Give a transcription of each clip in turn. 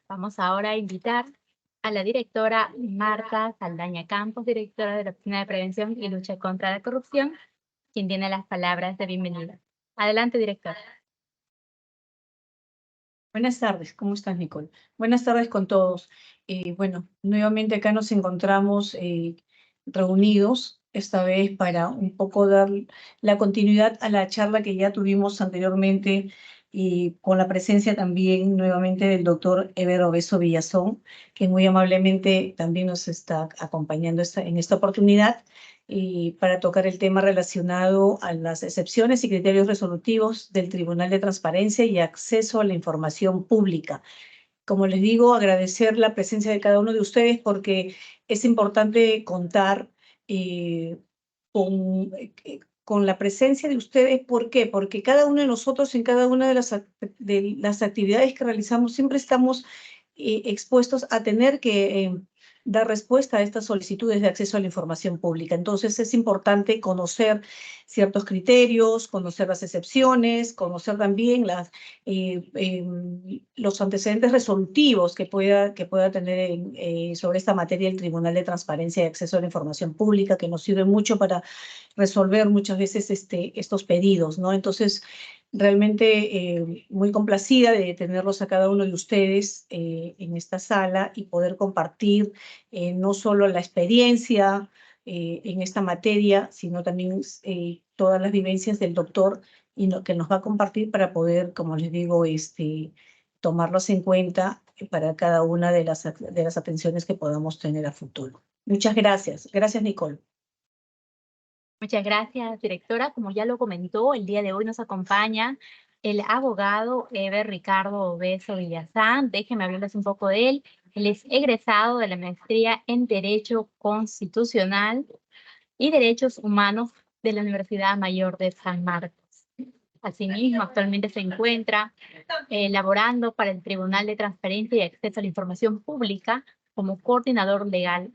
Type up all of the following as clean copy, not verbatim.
Vamos ahora a invitar a la directora Marta Saldaña Campos, directora de la Oficina de Prevención y Lucha contra la Corrupción, quien tiene las palabras de bienvenida. Adelante, directora. Buenas tardes, ¿cómo estás, Nicole? Buenas tardes con todos. Bueno, nuevamente acá nos encontramos reunidos, esta vez para un poco dar la continuidad a la charla que ya tuvimos anteriormente y con la presencia también nuevamente del doctor Eber Obeso Villazón, que muy amablemente también nos está acompañando en esta oportunidad y para tocar el tema relacionado a las excepciones y criterios resolutivos del Tribunal de Transparencia y Acceso a la Información Pública. Como les digo, agradecer la presencia de cada uno de ustedes porque es importante contar eh, con, con la presencia de ustedes. ¿Por qué? Porque cada uno de nosotros en cada una de las actividades que realizamos siempre estamos expuestos a tener que dar respuesta a estas solicitudes de acceso a la información pública. Entonces es importante conocer ciertos criterios, conocer las excepciones, conocer también los antecedentes resolutivos que pueda tener sobre esta materia el Tribunal de Transparencia y Acceso a la Información Pública, que nos sirve mucho para resolver muchas veces estos pedidos, ¿no? Entonces, realmente muy complacida de tenerlos a cada uno de ustedes en esta sala y poder compartir no solo la experiencia en esta materia, sino también todas las vivencias del doctor que nos va a compartir para poder, como les digo, tomarlos en cuenta para cada una de las atenciones que podamos tener a futuro. Muchas gracias. Gracias, Nicole. Muchas gracias, directora. Como ya lo comentó, el día de hoy nos acompaña el abogado Eber Ricardo Obeso Villazán. Déjenme hablarles un poco de él. Él es egresado de la maestría en Derecho Constitucional y Derechos Humanos de la Universidad Mayor de San Marcos. Asimismo, actualmente se encuentra laborando para el Tribunal de Transparencia y Acceso a la Información Pública como coordinador legal.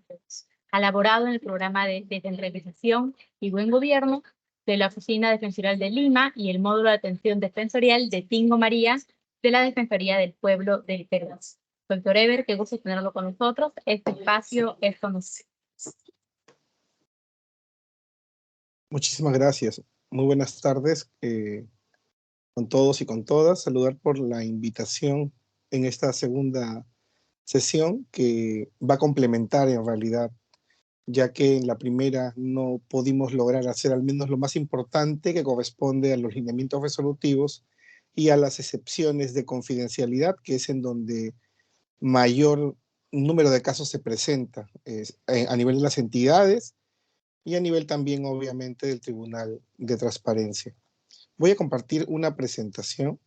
Ha laborado en el programa de descentralización y buen gobierno de la Oficina Defensorial de Lima y el módulo de atención defensorial de Tingo María de la Defensoría del Pueblo del Perú. Doctor Eber, qué gusto tenerlo con nosotros. Este espacio es con usted. Muchísimas gracias. Muy buenas tardes con todos y con todas. Saludar por la invitación en esta segunda sesión que va a complementar en realidad, ya que en la primera no pudimos lograr hacer al menos lo más importante que corresponde a los lineamientos resolutivos y a las excepciones de confidencialidad, que es en donde mayor número de casos se presenta a nivel de las entidades y a nivel también, obviamente, del Tribunal de Transparencia. Voy a compartir una presentación.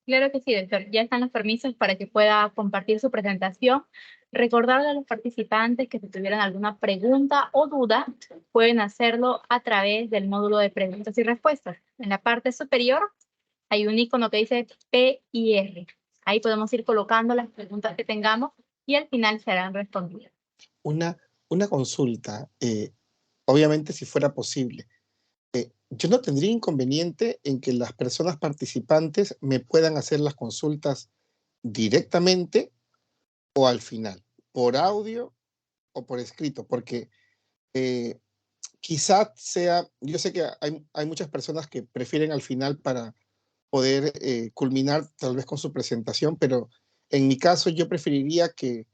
Claro que sí, doctor. Ya están los permisos para que pueda compartir su presentación. Recordarle a los participantes que si tuvieran alguna pregunta o duda, pueden hacerlo a través del módulo de preguntas y respuestas. En la parte superior hay un icono que dice P y R. Ahí podemos ir colocando las preguntas que tengamos y al final serán respondidas. Una consulta, obviamente si fuera posible. Yo no tendría inconveniente en que las personas participantes me puedan hacer las consultas directamente o al final, por audio o por escrito, porque quizás sea, yo sé que hay muchas personas que prefieren al final para poder culminar tal vez con su presentación, pero en mi caso yo preferiría que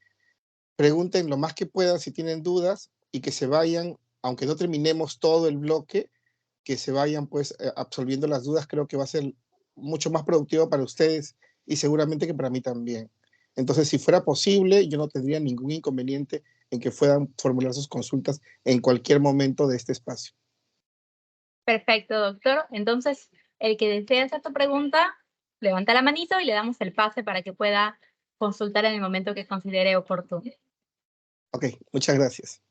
pregunten lo más que puedan si tienen dudas y que se vayan, aunque no terminemos todo el bloque, que se vayan pues absolviendo las dudas. Creo que va a ser mucho más productivo para ustedes y seguramente que para mí también. Entonces, si fuera posible, yo no tendría ningún inconveniente en que puedan formular sus consultas en cualquier momento de este espacio. Perfecto, doctor. Entonces, el que desee hacer tu pregunta, levanta la manito y le damos el pase para que pueda consultar en el momento que considere oportuno. Ok, muchas gracias.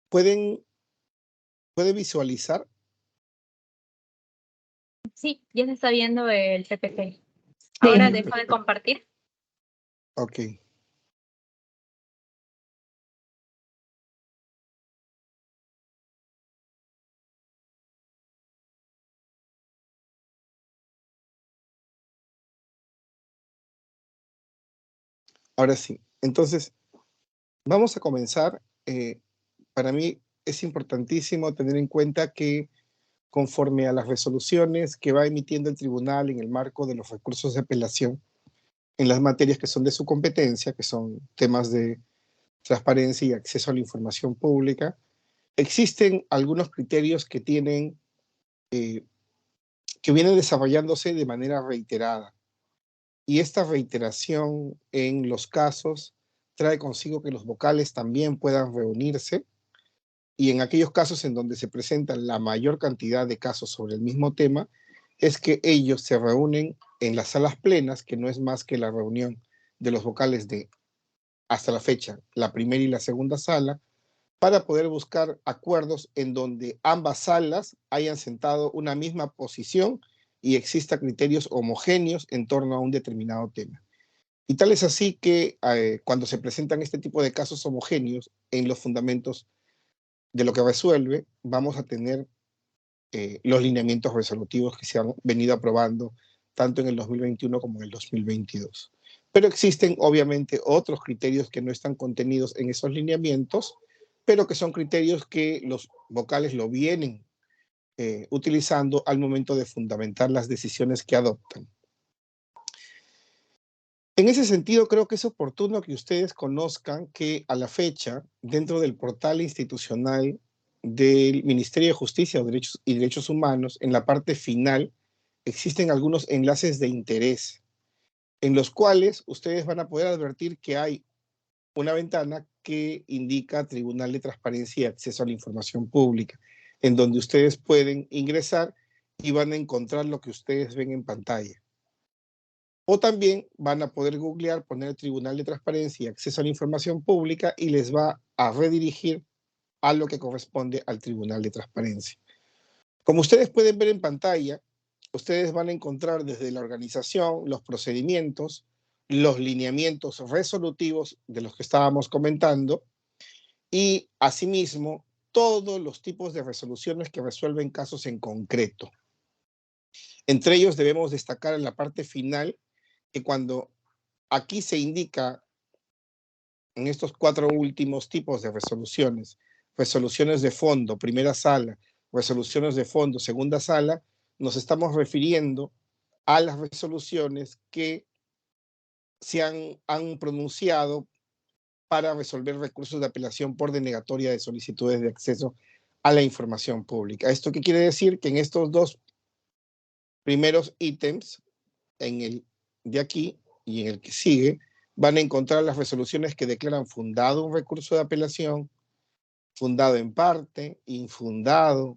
¿Puede visualizar? Sí, ya se está viendo el PPT. Ahora Sí. dejo de compartir. Ok. Ahora sí. Entonces, vamos a comenzar. Para mí es importantísimo tener en cuenta que conforme a las resoluciones que va emitiendo el tribunal en el marco de los recursos de apelación, en las materias que son de su competencia, que son temas de transparencia y acceso a la información pública, existen algunos criterios que tienen, que vienen desarrollándose de manera reiterada. Y esta reiteración en los casos trae consigo que los vocales también puedan reunirse, y en aquellos casos en donde se presentan la mayor cantidad de casos sobre el mismo tema, es que ellos se reúnen en las salas plenas, que no es más que la reunión de los vocales de, hasta la fecha, la primera y la segunda sala, para poder buscar acuerdos en donde ambas salas hayan sentado una misma posición y exista criterios homogéneos en torno a un determinado tema. Y tal es así que cuando se presentan este tipo de casos homogéneos en los fundamentos de lo que resuelve, vamos a tener los lineamientos resolutivos que se han venido aprobando tanto en el 2021 como en el 2022. Pero existen obviamente otros criterios que no están contenidos en esos lineamientos, pero que son criterios que los vocales lo vienen utilizando al momento de fundamentar las decisiones que adoptan. En ese sentido, creo que es oportuno que ustedes conozcan que a la fecha, dentro del portal institucional del Ministerio de Justicia y Derechos Humanos, en la parte final, existen algunos enlaces de interés, en los cuales ustedes van a poder advertir que hay una ventana que indica Tribunal de Transparencia y Acceso a la Información Pública, en donde ustedes pueden ingresar y van a encontrar lo que ustedes ven en pantalla. O también van a poder googlear, poner Tribunal de Transparencia y Acceso a la Información Pública y les va a redirigir a lo que corresponde al Tribunal de Transparencia. Como ustedes pueden ver en pantalla, ustedes van a encontrar desde la organización, los procedimientos, los lineamientos resolutivos de los que estábamos comentando y asimismo todos los tipos de resoluciones que resuelven casos en concreto. Entre ellos debemos destacar en la parte final que cuando aquí se indica en estos 4 últimos tipos de resoluciones, resoluciones de fondo, primera sala, resoluciones de fondo, segunda sala, nos estamos refiriendo a las resoluciones que se han pronunciado para resolver recursos de apelación por denegatoria de solicitudes de acceso a la información pública. ¿Esto qué quiere decir? Que en estos 2 primeros ítems, en el de aquí y en el que sigue, van a encontrar las resoluciones que declaran fundado un recurso de apelación, fundado en parte, infundado.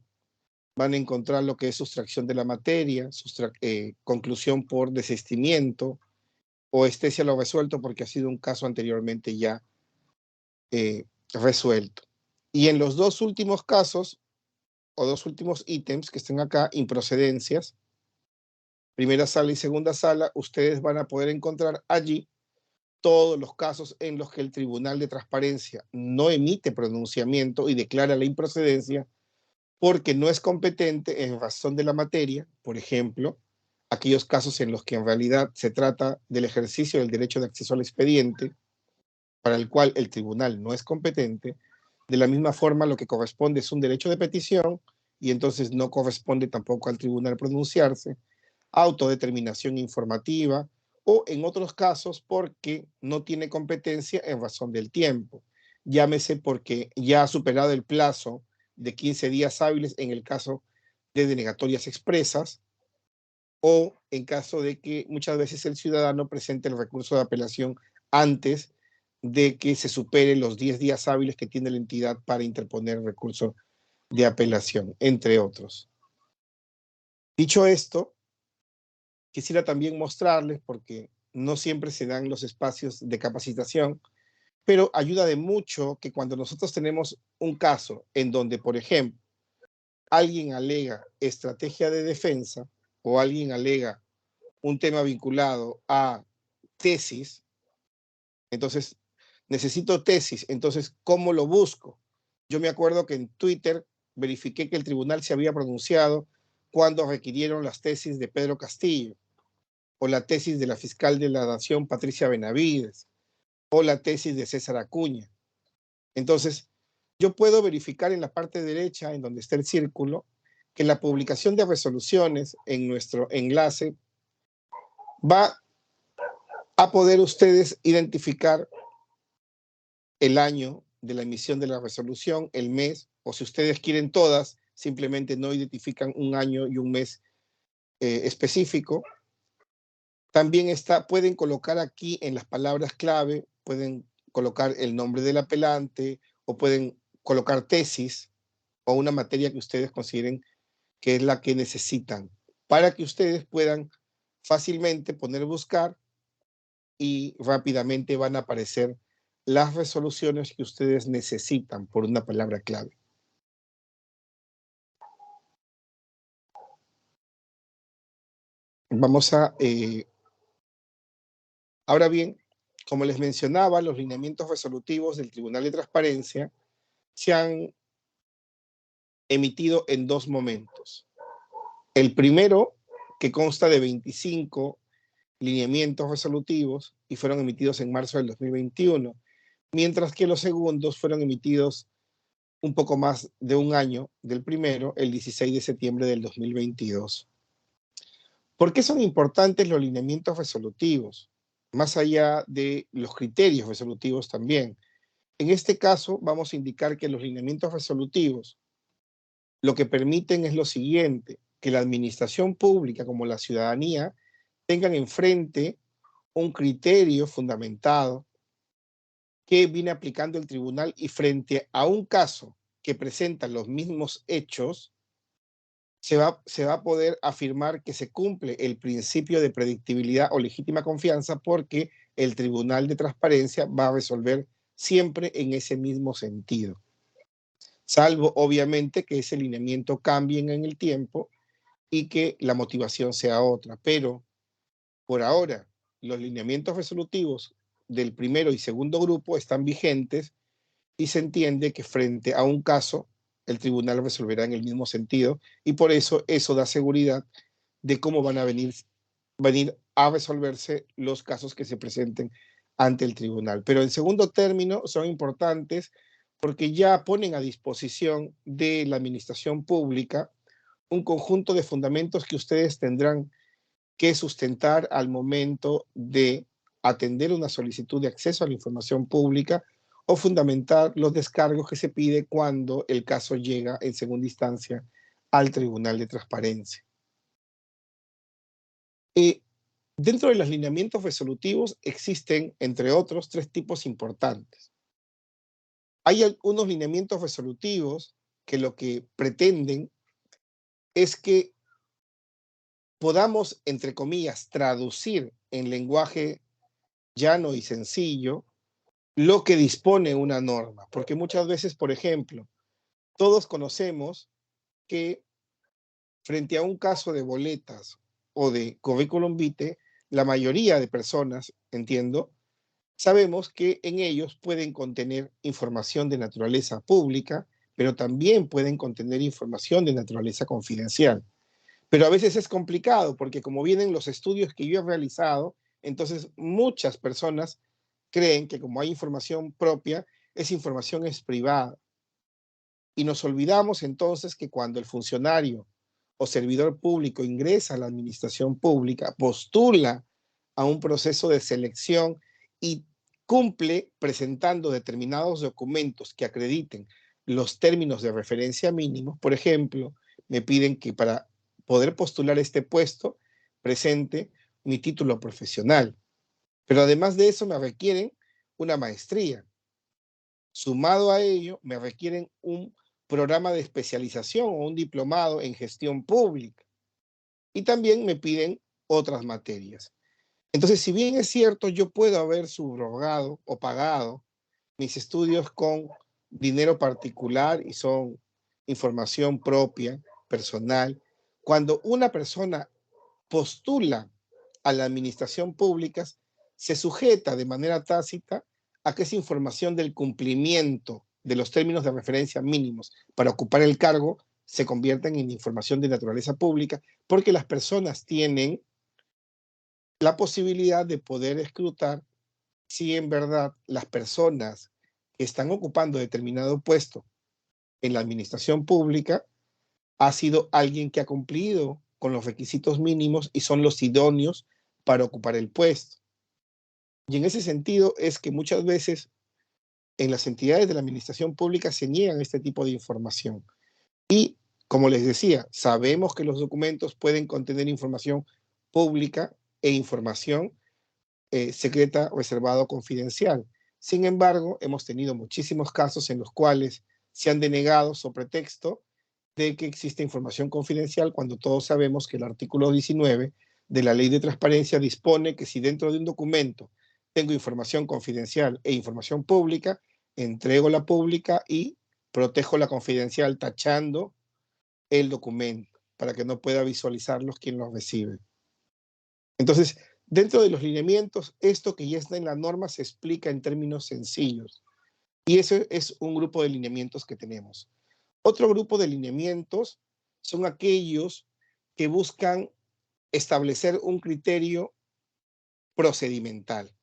Van a encontrar lo que es sustracción de la materia, conclusión por desistimiento o estesia lo resuelto porque ha sido un caso anteriormente ya resuelto. Y en los 2 últimos casos o 2 últimos ítems que estén acá, improcedencias, primera sala y segunda sala, ustedes van a poder encontrar allí todos los casos en los que el Tribunal de Transparencia no emite pronunciamiento y declara la improcedencia porque no es competente en razón de la materia, por ejemplo, aquellos casos en los que en realidad se trata del ejercicio del derecho de acceso al expediente, para el cual el tribunal no es competente. De la misma forma, lo que corresponde es un derecho de petición y entonces no corresponde tampoco al tribunal pronunciarse, autodeterminación informativa, o en otros casos porque no tiene competencia en razón del tiempo. Llámese porque ya ha superado el plazo de 15 días hábiles en el caso de denegatorias expresas, o en caso de que muchas veces el ciudadano presente el recurso de apelación antes de que se superen los 10 días hábiles que tiene la entidad para interponer el recurso de apelación, entre otros. Dicho esto, quisiera también mostrarles, porque no siempre se dan los espacios de capacitación, pero ayuda de mucho que cuando nosotros tenemos un caso en donde, por ejemplo, alguien alega estrategia de defensa o alguien alega un tema vinculado a tesis, entonces necesito tesis, entonces ¿cómo lo busco? Yo me acuerdo que en Twitter verifiqué que el tribunal se había pronunciado cuando requirieron las tesis de Pedro Castillo, o la tesis de la fiscal de la Nación, Patricia Benavides, o la tesis de César Acuña. Entonces, yo puedo verificar en la parte derecha, en donde está el círculo, que la publicación de resoluciones en nuestro enlace va a poder ustedes identificar el año de la emisión de la resolución, el mes, o si ustedes quieren todas, simplemente no identifican un año y un mes específico. También pueden colocar aquí en las palabras clave, pueden colocar el nombre del apelante o pueden colocar tesis o una materia que ustedes consideren que es la que necesitan para que ustedes puedan fácilmente poner buscar y rápidamente van a aparecer las resoluciones que ustedes necesitan por una palabra clave. Vamos a... ahora bien, como les mencionaba, los lineamientos resolutivos del Tribunal de Transparencia se han emitido en dos momentos. El primero, que consta de 25 lineamientos resolutivos y fueron emitidos en marzo del 2021, mientras que los segundos fueron emitidos un poco más de un año del primero, el 16 de septiembre del 2022. ¿Por qué son importantes los lineamientos resolutivos? Más allá de los criterios resolutivos también. En este caso, vamos a indicar que los lineamientos resolutivos lo que permiten es lo siguiente, que la administración pública como la ciudadanía tengan enfrente un criterio fundamentado que viene aplicando el tribunal y frente a un caso que presenta los mismos hechos, se va a poder afirmar que se cumple el principio de predictibilidad o legítima confianza porque el Tribunal de Transparencia va a resolver siempre en ese mismo sentido. Salvo, obviamente, que ese lineamiento cambie en el tiempo y que la motivación sea otra. Pero, por ahora, los lineamientos resolutivos del primero y segundo grupo están vigentes y se entiende que frente a un caso, el tribunal resolverá en el mismo sentido y por eso da seguridad de cómo van a venir a resolverse los casos que se presenten ante el tribunal. Pero en segundo término son importantes porque ya ponen a disposición de la administración pública un conjunto de fundamentos que ustedes tendrán que sustentar al momento de atender una solicitud de acceso a la información pública o fundamentar los descargos que se pide cuando el caso llega en segunda instancia al Tribunal de Transparencia. Dentro de los lineamientos resolutivos existen, entre otros, tres tipos importantes. Hay algunos lineamientos resolutivos que lo que pretenden es que podamos, entre comillas, traducir en lenguaje llano y sencillo lo que dispone una norma. Porque muchas veces, por ejemplo, todos conocemos que frente a un caso de boletas o de currículum vitae, la mayoría de personas, entiendo, sabemos que en ellos pueden contener información de naturaleza pública, pero también pueden contener información de naturaleza confidencial. Pero a veces es complicado porque como vienen los estudios que yo he realizado, entonces muchas personas creen que como hay información propia, esa información es privada. Y nos olvidamos entonces que cuando el funcionario o servidor público ingresa a la administración pública, postula a un proceso de selección y cumple presentando determinados documentos que acrediten los términos de referencia mínimos. Por ejemplo, me piden que para poder postular este puesto presente mi título profesional. Pero además de eso me requieren una maestría. Sumado a ello, me requieren un programa de especialización o un diplomado en gestión pública. Y también me piden otras materias. Entonces, si bien es cierto, yo puedo haber subrogado o pagado mis estudios con dinero particular y son información propia, personal, cuando una persona postula a la administración pública se sujeta de manera tácita a que esa información del cumplimiento de los términos de referencia mínimos para ocupar el cargo se conviertan en información de naturaleza pública, porque las personas tienen la posibilidad de poder escrutar si en verdad las personas que están ocupando determinado puesto en la administración pública ha sido alguien que ha cumplido con los requisitos mínimos y son los idóneos para ocupar el puesto. Y en ese sentido es que muchas veces en las entidades de la administración pública se niegan este tipo de información. Y, como les decía, sabemos que los documentos pueden contener información pública e información secreta, reservada o confidencial. Sin embargo, hemos tenido muchísimos casos en los cuales se han denegado sobre pretexto de que existe información confidencial cuando todos sabemos que el artículo 19 de la Ley de Transparencia dispone que si dentro de un documento tengo información confidencial e información pública, entrego la pública y protejo la confidencial tachando el documento para que no pueda visualizarlos quien los recibe. Entonces, dentro de los lineamientos, esto que ya está en la norma se explica en términos sencillos. Y ese es un grupo de lineamientos que tenemos. Otro grupo de lineamientos son aquellos que buscan establecer un criterio procedimental.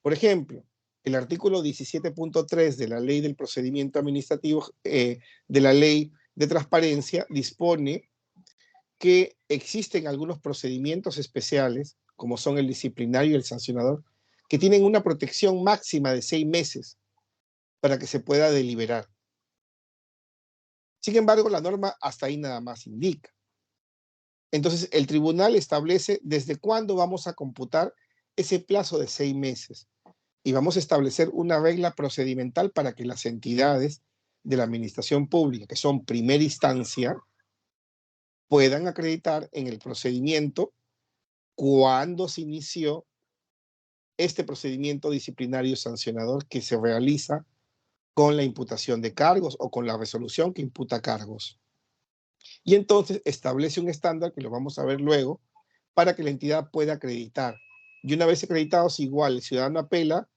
Por ejemplo, el artículo 17.3 de la Ley del Procedimiento Administrativo, de la Ley de Transparencia, dispone que existen algunos procedimientos especiales, como son el disciplinario y el sancionador, que tienen una protección máxima de 6 meses para que se pueda deliberar. Sin embargo, la norma hasta ahí nada más indica. Entonces, el tribunal establece desde cuándo vamos a computar ese plazo de 6 meses y vamos a establecer una regla procedimental para que las entidades de la administración pública, que son primera instancia, puedan acreditar en el procedimiento cuándo se inició este procedimiento disciplinario sancionador que se realiza con la imputación de cargos o con la resolución que imputa cargos. Y entonces establece un estándar, que lo vamos a ver luego, para que la entidad pueda acreditar. Y una vez acreditado, si igual el ciudadano apela,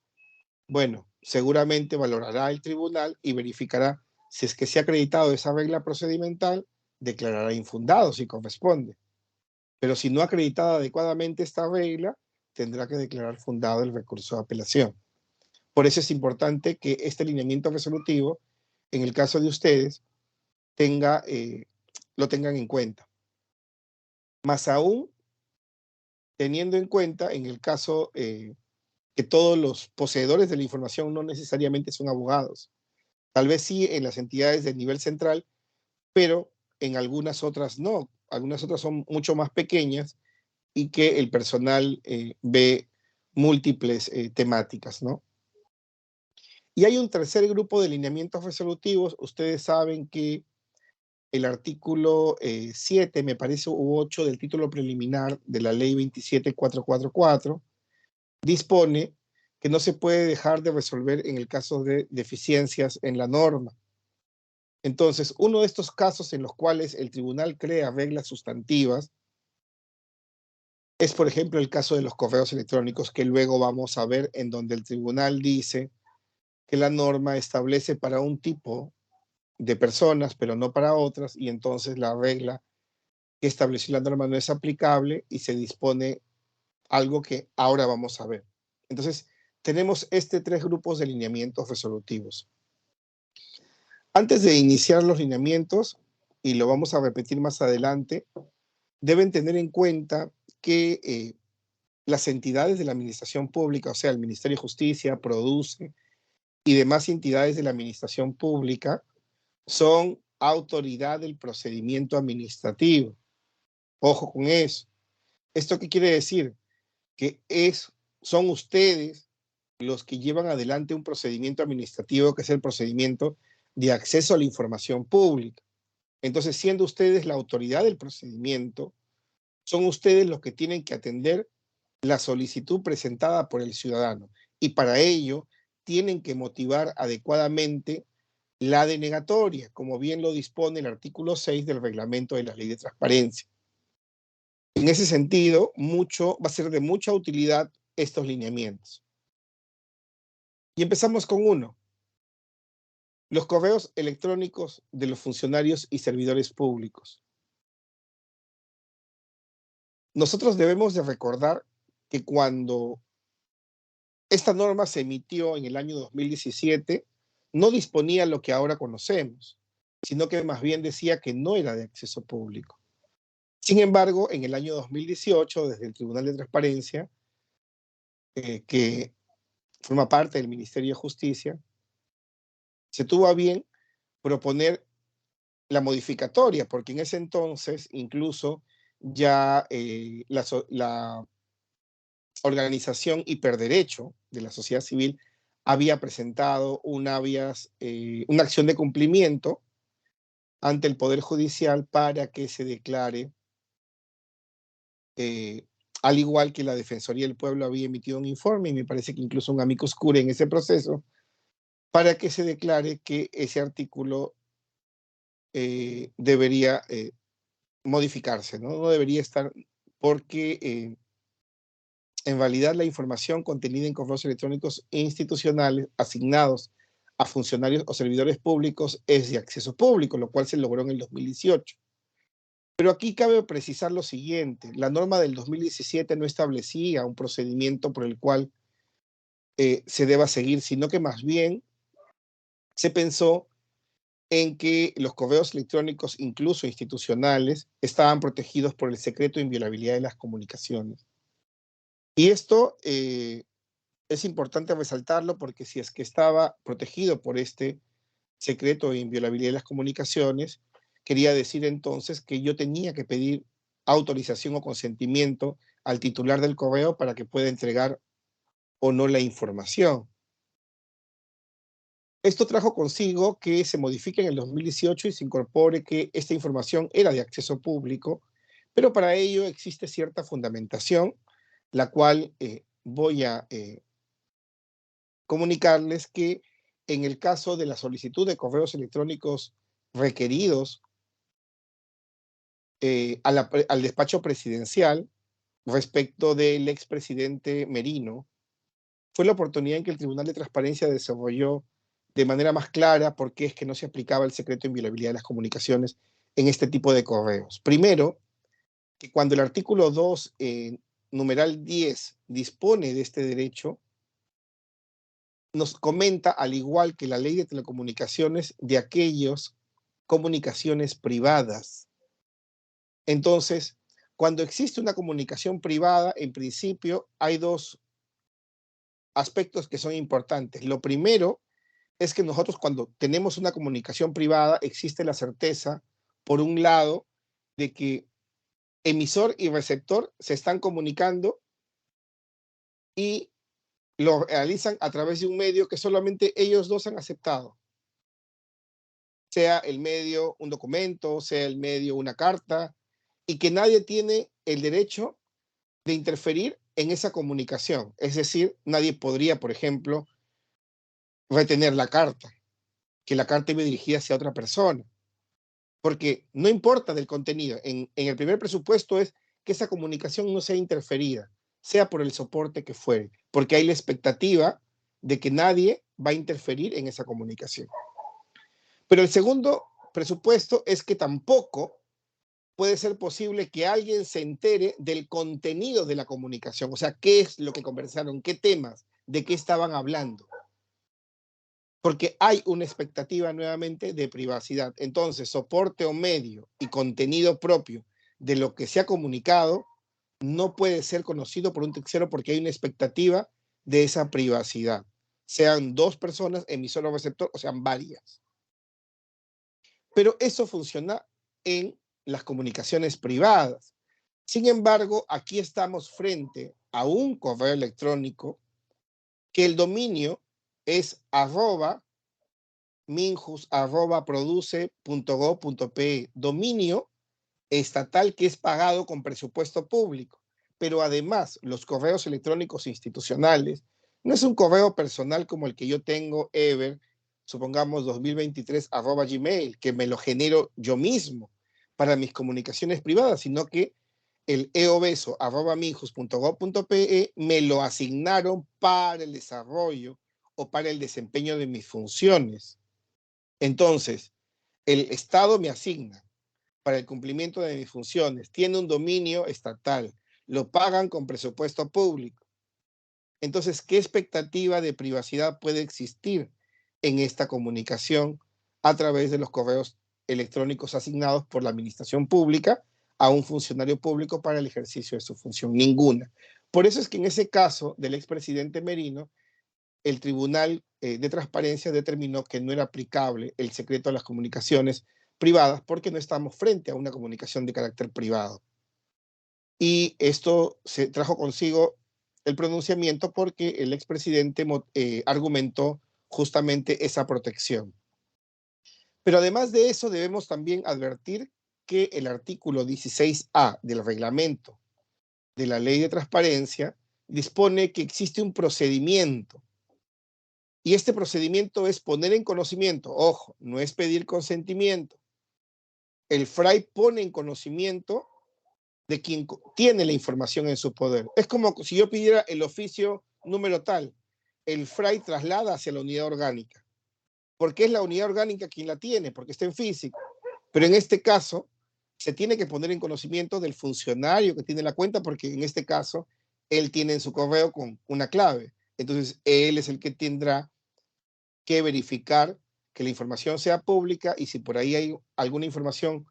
bueno, seguramente valorará el tribunal y verificará si es que se ha acreditado esa regla procedimental, declarará infundado si corresponde. Pero si no ha acreditado adecuadamente esta regla, tendrá que declarar fundado el recurso de apelación. Por eso es importante que este lineamiento resolutivo, en el caso de ustedes, lo tengan en cuenta. Más aún, teniendo en cuenta, en el caso que todos los poseedores de la información no necesariamente son abogados. Tal vez sí en las entidades del nivel central, pero en algunas otras no. Algunas otras son mucho más pequeñas y que el personal ve múltiples temáticas, ¿no? Y hay un tercer grupo de lineamientos resolutivos. Ustedes saben que el artículo 7, me parece, u 8 del título preliminar de la ley 27444 dispone que no se puede dejar de resolver en el caso de deficiencias en la norma. Entonces, uno de estos casos en los cuales el tribunal crea reglas sustantivas es, por ejemplo, el caso de los correos electrónicos, que luego vamos a ver, en donde el tribunal dice que la norma establece para un tipo de personas, pero no para otras, y entonces la regla que estableció la norma no es aplicable y se dispone algo que ahora vamos a ver. Entonces, tenemos tres grupos de lineamientos resolutivos. Antes de iniciar los lineamientos, y lo vamos a repetir más adelante, deben tener en cuenta que las entidades de la administración pública, o sea, el Ministerio de Justicia, Produce y demás entidades de la administración pública, son autoridad del procedimiento administrativo. Ojo con eso. ¿Esto qué quiere decir? Que son ustedes los que llevan adelante un procedimiento administrativo que es el procedimiento de acceso a la información pública. Entonces, siendo ustedes la autoridad del procedimiento, son ustedes los que tienen que atender la solicitud presentada por el ciudadano y para ello tienen que motivar adecuadamente la denegatoria, como bien lo dispone el artículo 6 del reglamento de la Ley de Transparencia. En ese sentido, va a ser de mucha utilidad estos lineamientos. Y empezamos con uno. Los correos electrónicos de los funcionarios y servidores públicos. Nosotros debemos de recordar que cuando esta norma se emitió en el año 2017, no disponía lo que ahora conocemos, sino que más bien decía que no era de acceso público. Sin embargo, en el año 2018, desde el Tribunal de Transparencia, que forma parte del Ministerio de Justicia, se tuvo a bien proponer la modificatoria, porque en ese entonces incluso ya la organización Hiperderecho de la sociedad civil había presentado una acción de cumplimiento ante el Poder Judicial para que se declare, al igual que la Defensoría del Pueblo había emitido un informe, y me parece que incluso un amicus curiae en ese proceso, para que se declare que ese artículo debería modificarse, ¿no? No debería estar, porque en realidad la información contenida en correos electrónicos institucionales asignados a funcionarios o servidores públicos es de acceso público, lo cual se logró en el 2018. Pero aquí cabe precisar lo siguiente: la norma del 2017 no establecía un procedimiento por el cual se deba seguir, sino que más bien se pensó en que los correos electrónicos, incluso institucionales, estaban protegidos por el secreto e inviolabilidad de las comunicaciones. Y esto es importante resaltarlo, porque si es que estaba protegido por este secreto e inviolabilidad de las comunicaciones, quería decir entonces que yo tenía que pedir autorización o consentimiento al titular del correo para que pueda entregar o no la información. Esto trajo consigo que se modifique en el 2018 y se incorpore que esta información era de acceso público, pero para ello existe cierta fundamentación, la cual voy a comunicarles que en el caso de la solicitud de correos electrónicos requeridos al despacho presidencial respecto del expresidente Merino, fue la oportunidad en que el Tribunal de Transparencia desarrolló de manera más clara por qué es que no se aplicaba el secreto e inviolabilidad de las comunicaciones en este tipo de correos. Primero, que cuando el artículo 2, numeral 10, dispone de este derecho, nos comenta, al igual que la ley de telecomunicaciones, de aquellas comunicaciones privadas. Entonces, cuando existe una comunicación privada, en principio hay dos aspectos que son importantes. Lo primero es que nosotros, cuando tenemos una comunicación privada, existe la certeza, por un lado, de que emisor y receptor se están comunicando y lo realizan a través de un medio que solamente ellos dos han aceptado. Sea el medio un documento, sea el medio una carta, y que nadie tiene el derecho de interferir en esa comunicación. Es decir, nadie podría, por ejemplo, retener la carta, que la carta iba dirigida hacia otra persona, porque no importa del contenido. En el primer presupuesto es que esa comunicación no sea interferida, sea por el soporte que fuere, porque hay la expectativa de que nadie va a interferir en esa comunicación. Pero el segundo presupuesto es que tampoco puede ser posible que alguien se entere del contenido de la comunicación, o sea, qué es lo que conversaron, qué temas, de qué estaban hablando. Porque hay una expectativa nuevamente de privacidad. Entonces, soporte o medio y contenido propio de lo que se ha comunicado no puede ser conocido por un tercero, porque hay una expectativa de esa privacidad. Sean dos personas, emisor o receptor, o sean varias. Pero eso funciona en las comunicaciones privadas. Sin embargo, aquí estamos frente a un correo electrónico que el dominio es @minjus@produce.gov.pe, dominio estatal que es pagado con presupuesto público. Pero además, los correos electrónicos institucionales no es un correo personal como el que yo tengo, Ever, supongamos 2023 @gmail, que me lo genero yo mismo para mis comunicaciones privadas, sino que el eobeso@minjus.gov.pe, me lo asignaron para el desarrollo o para el desempeño de mis funciones. Entonces, el Estado me asigna para el cumplimiento de mis funciones, tiene un dominio estatal, lo pagan con presupuesto público. Entonces, ¿qué expectativa de privacidad puede existir en esta comunicación a través de los correos electrónicos asignados por la administración pública a un funcionario público para el ejercicio de su función? Ninguna. Por eso es que en ese caso del expresidente Merino, el Tribunal de Transparencia determinó que no era aplicable el secreto a las comunicaciones privadas porque no estamos frente a una comunicación de carácter privado. Y esto se trajo consigo el pronunciamiento porque el expresidente argumentó justamente esa protección. Pero además de eso, debemos también advertir que el artículo 16A del reglamento de la Ley de Transparencia dispone que existe un procedimiento. Y este procedimiento es poner en conocimiento, ojo, no es pedir consentimiento. El FRAI pone en conocimiento de quien tiene la información en su poder. Es como si yo pidiera el oficio número tal, el FRAI traslada hacia la unidad orgánica, porque es la unidad orgánica quien la tiene, porque está en físico. Pero en este caso, se tiene que poner en conocimiento del funcionario que tiene la cuenta, porque en este caso, él tiene en su correo con una clave. Entonces, él es el que tendrá que verificar que la información sea pública y si por ahí hay alguna información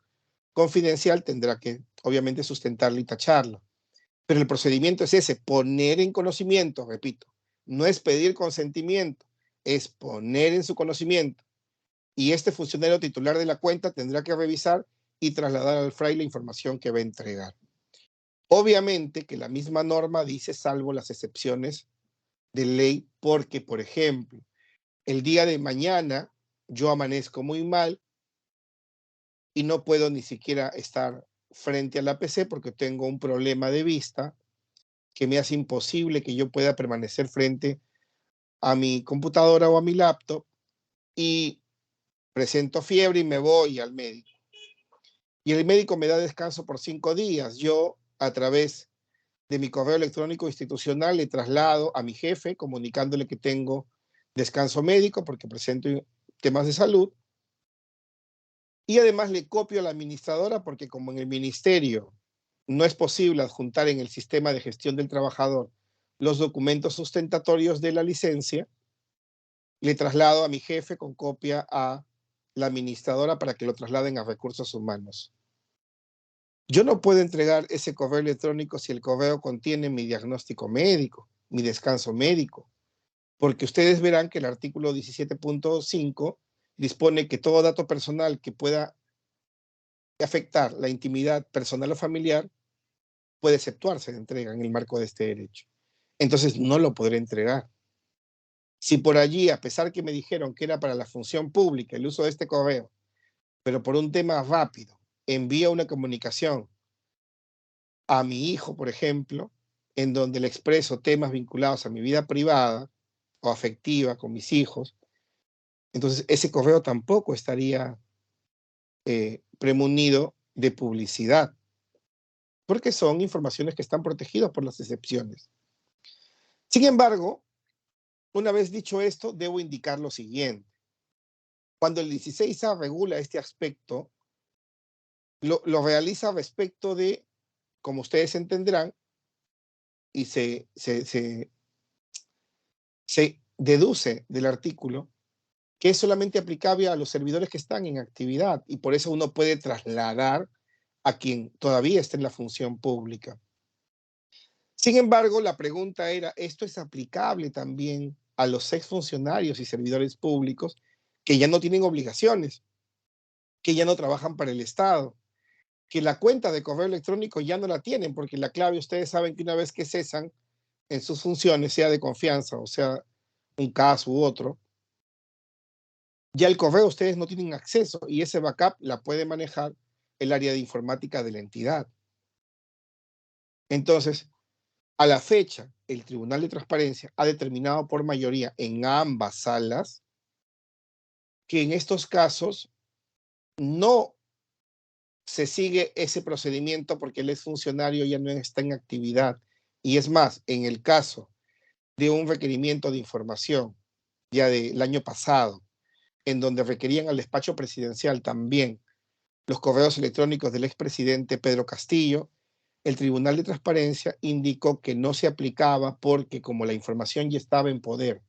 confidencial, tendrá que obviamente sustentarla y tacharla. Pero el procedimiento es ese, poner en conocimiento, repito, no es pedir consentimiento, es poner en su conocimiento. Y este funcionario titular de la cuenta tendrá que revisar y trasladar al FRAI la información que va a entregar. Obviamente que la misma norma dice salvo las excepciones de ley, porque, por ejemplo, el día de mañana yo amanezco muy mal y no puedo ni siquiera estar frente a la PC porque tengo un problema de vista que me hace imposible que yo pueda permanecer frente a mi computadora o a mi laptop y presento fiebre y me voy al médico. Y el médico me da descanso por 5 días. Yo, a través de mi correo electrónico institucional, le traslado a mi jefe comunicándole que tengo descanso médico porque presento temas de salud. Y además le copio a la administradora porque como en el ministerio no es posible adjuntar en el sistema de gestión del trabajador los documentos sustentatorios de la licencia, le traslado a mi jefe con copia a la administradora para que lo trasladen a recursos humanos. Yo no puedo entregar ese correo electrónico si el correo contiene mi diagnóstico médico, mi descanso médico, porque ustedes verán que el artículo 17.5 dispone que todo dato personal que pueda afectar la intimidad personal o familiar puede exceptuarse de entrega en el marco de este derecho. Entonces no lo podré entregar. Si por allí, a pesar que me dijeron que era para la función pública el uso de este correo, pero por un tema rápido, envío una comunicación a mi hijo, por ejemplo, en donde le expreso temas vinculados a mi vida privada o afectiva con mis hijos, entonces ese correo tampoco estaría premunido de publicidad, porque son informaciones que están protegidas por las excepciones. Sin embargo, una vez dicho esto, debo indicar lo siguiente. Cuando el 16A regula este aspecto, lo realiza respecto de, como ustedes entenderán, y se deduce del artículo que es solamente aplicable a los servidores que están en actividad y por eso uno puede trasladar a quien todavía está en la función pública. Sin embargo, la pregunta era, ¿esto es aplicable también a los exfuncionarios y servidores públicos que ya no tienen obligaciones, que ya no trabajan para el Estado, que la cuenta de correo electrónico ya no la tienen, porque la clave, ustedes saben que una vez que cesan en sus funciones, sea de confianza o sea un caso u otro, ya el correo ustedes no tienen acceso y ese backup la puede manejar el área de informática de la entidad. Entonces, a la fecha, el Tribunal de Transparencia ha determinado por mayoría en ambas salas que en estos casos no se sigue ese procedimiento porque el exfuncionario ya no está en actividad. Y es más, en el caso de un requerimiento de información ya del año pasado, en donde requerían al despacho presidencial también los correos electrónicos del expresidente Pedro Castillo, el Tribunal de Transparencia indicó que no se aplicaba porque como la información ya estaba en poder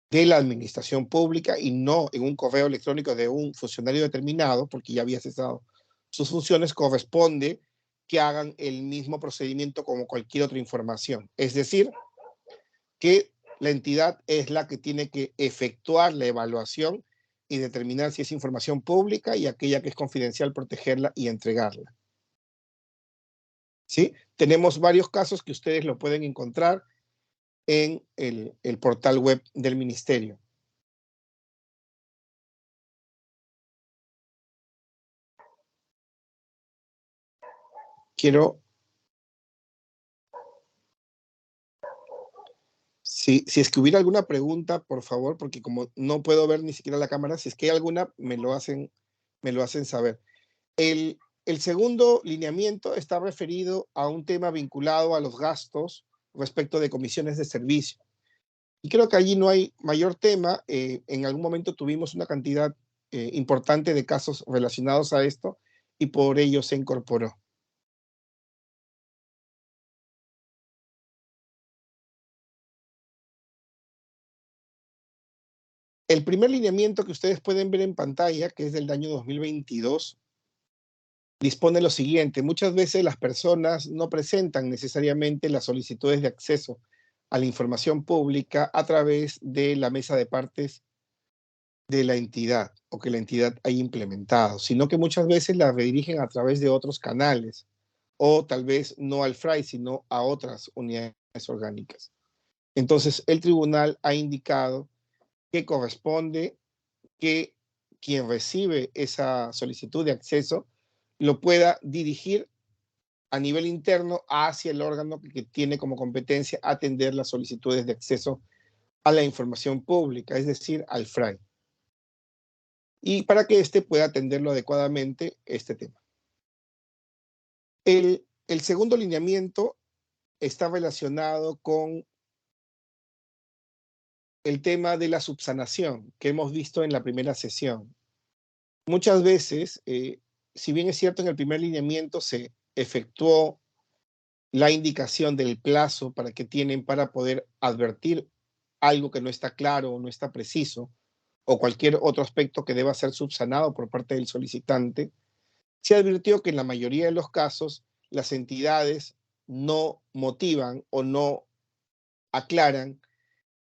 de la administración pública y no en un correo electrónico de un funcionario determinado, porque ya había cesado sus funciones, corresponde que hagan el mismo procedimiento como cualquier otra información. Es decir, que la entidad es la que tiene que efectuar la evaluación y determinar si es información pública y aquella que es confidencial, protegerla y entregarla. ¿Sí? Tenemos varios casos que ustedes lo pueden encontrar en el portal web del ministerio. Quiero, si es que hubiera alguna pregunta, por favor, porque como no puedo ver ni siquiera la cámara, si es que hay alguna, me lo hacen saber. El segundo lineamiento está referido a un tema vinculado a los gastos respecto de comisiones de servicio. Y creo que allí no hay mayor tema. En algún momento tuvimos una cantidad importante de casos relacionados a esto y por ello se incorporó. El primer lineamiento que ustedes pueden ver en pantalla, que es del año 2022, dispone lo siguiente: muchas veces las personas no presentan necesariamente las solicitudes de acceso a la información pública a través de la mesa de partes de la entidad o que la entidad haya implementado, sino que muchas veces la redirigen a través de otros canales o tal vez no al FRAI, sino a otras unidades orgánicas. Entonces, el tribunal ha indicado que corresponde que quien recibe esa solicitud de acceso lo pueda dirigir a nivel interno hacia el órgano que tiene como competencia atender las solicitudes de acceso a la información pública, es decir, al FRAI. Y para que éste pueda atenderlo adecuadamente este tema. El segundo lineamiento está relacionado con el tema de la subsanación que hemos visto en la primera sesión. Muchas veces, si bien es cierto en el primer lineamiento se efectuó la indicación del plazo para que tienen para poder advertir algo que no está claro o no está preciso, o cualquier otro aspecto que deba ser subsanado por parte del solicitante, se advirtió que en la mayoría de los casos las entidades no motivan o no aclaran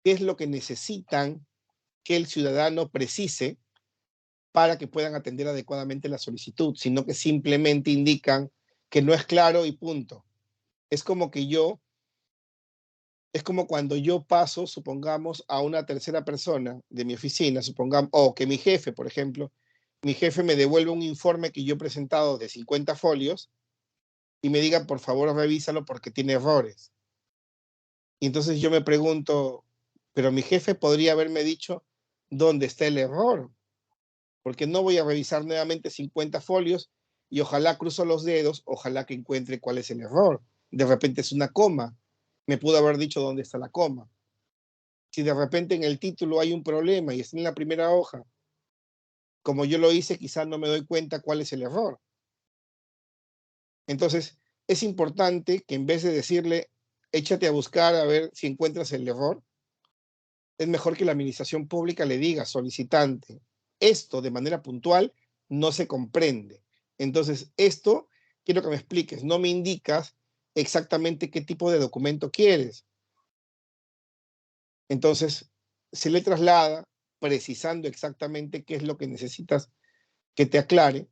qué es lo que necesitan que el ciudadano precise para que puedan atender adecuadamente la solicitud, sino que simplemente indican que no es claro y punto. Es como cuando yo paso, supongamos, a una tercera persona de mi oficina, supongamos, o que mi jefe, por ejemplo, mi jefe me devuelve un informe que yo he presentado de 50 folios y me diga, por favor, revísalo porque tiene errores. Y entonces yo me pregunto, pero mi jefe podría haberme dicho dónde está el error, porque no voy a revisar nuevamente 50 folios y ojalá cruzo los dedos, ojalá que encuentre cuál es el error. De repente es una coma. Me pudo haber dicho dónde está la coma. Si de repente en el título hay un problema y está en la primera hoja, como yo lo hice, quizás no me doy cuenta cuál es el error. Entonces, es importante que en vez de decirle, échate a buscar a ver si encuentras el error, es mejor que la administración pública le diga, solicitante, esto de manera puntual no se comprende. Entonces, esto quiero que me expliques, no me indicas exactamente qué tipo de documento quieres. Entonces, se le traslada precisando exactamente qué es lo que necesitas que te aclare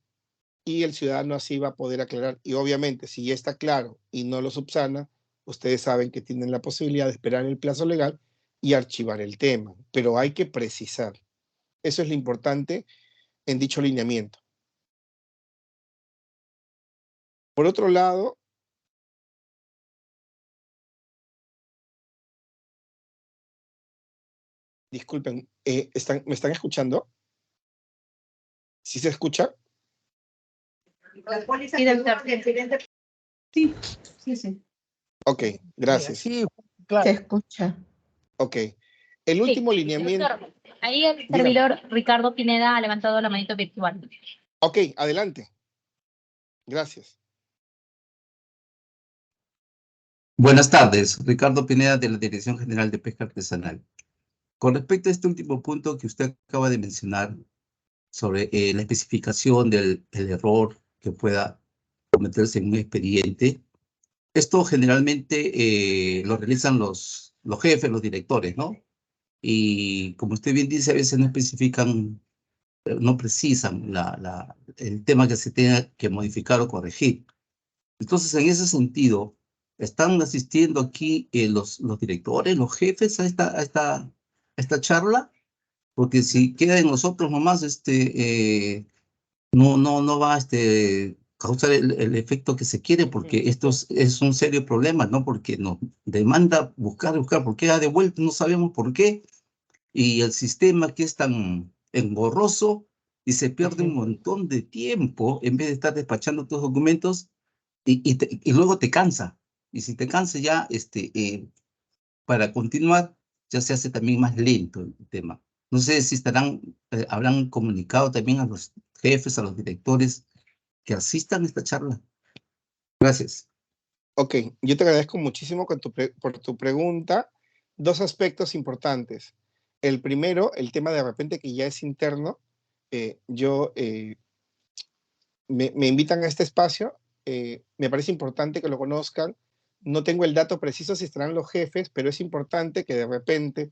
y el ciudadano así va a poder aclarar. Y obviamente, si ya está claro y no lo subsana, ustedes saben que tienen la posibilidad de esperar el plazo legal y archivar el tema, pero hay que precisar. Eso es lo importante en dicho lineamiento. Por otro lado, disculpen, ¿me están escuchando? ¿Sí se escucha? Sí, doctor. Sí, sí, sí. Ok, gracias. Sí, Se claro. escucha. Ok. El último Sí, lineamiento. doctor. Ahí el Dígame. servidor Ricardo Pineda ha levantado la manito virtual. Ok, adelante. Gracias. Buenas tardes, Ricardo Pineda de la Dirección General de Pesca Artesanal. Con respecto a este último punto que usted acaba de mencionar sobre la especificación del el error que pueda cometerse en un expediente, esto generalmente lo realizan los jefes, los directores, ¿no? Y como usted bien dice, a veces no especifican, no precisan el tema que se tenga que modificar o corregir. Entonces, en ese sentido, ¿están asistiendo aquí los directores, los jefes a esta charla? Porque si queda en nosotros nomás, no va a causar el efecto que se quiere, porque esto es un serio problema, ¿no? Porque nos demanda buscar, ¿por qué ha devuelto? No sabemos por qué. Y el sistema que es tan engorroso y se pierde un montón de tiempo en vez de estar despachando tus documentos y luego te cansa. Y si te cansa ya, para continuar, ya se hace también más lento el tema. No sé si habrán comunicado también a los jefes, a los directores que asistan a esta charla. Gracias. Ok, yo te agradezco muchísimo por tu pregunta. Dos aspectos importantes. El primero, el tema de repente que ya es interno. Me invitan a este espacio. Me parece importante que lo conozcan. No tengo el dato preciso si estarán los jefes, pero es importante que de repente,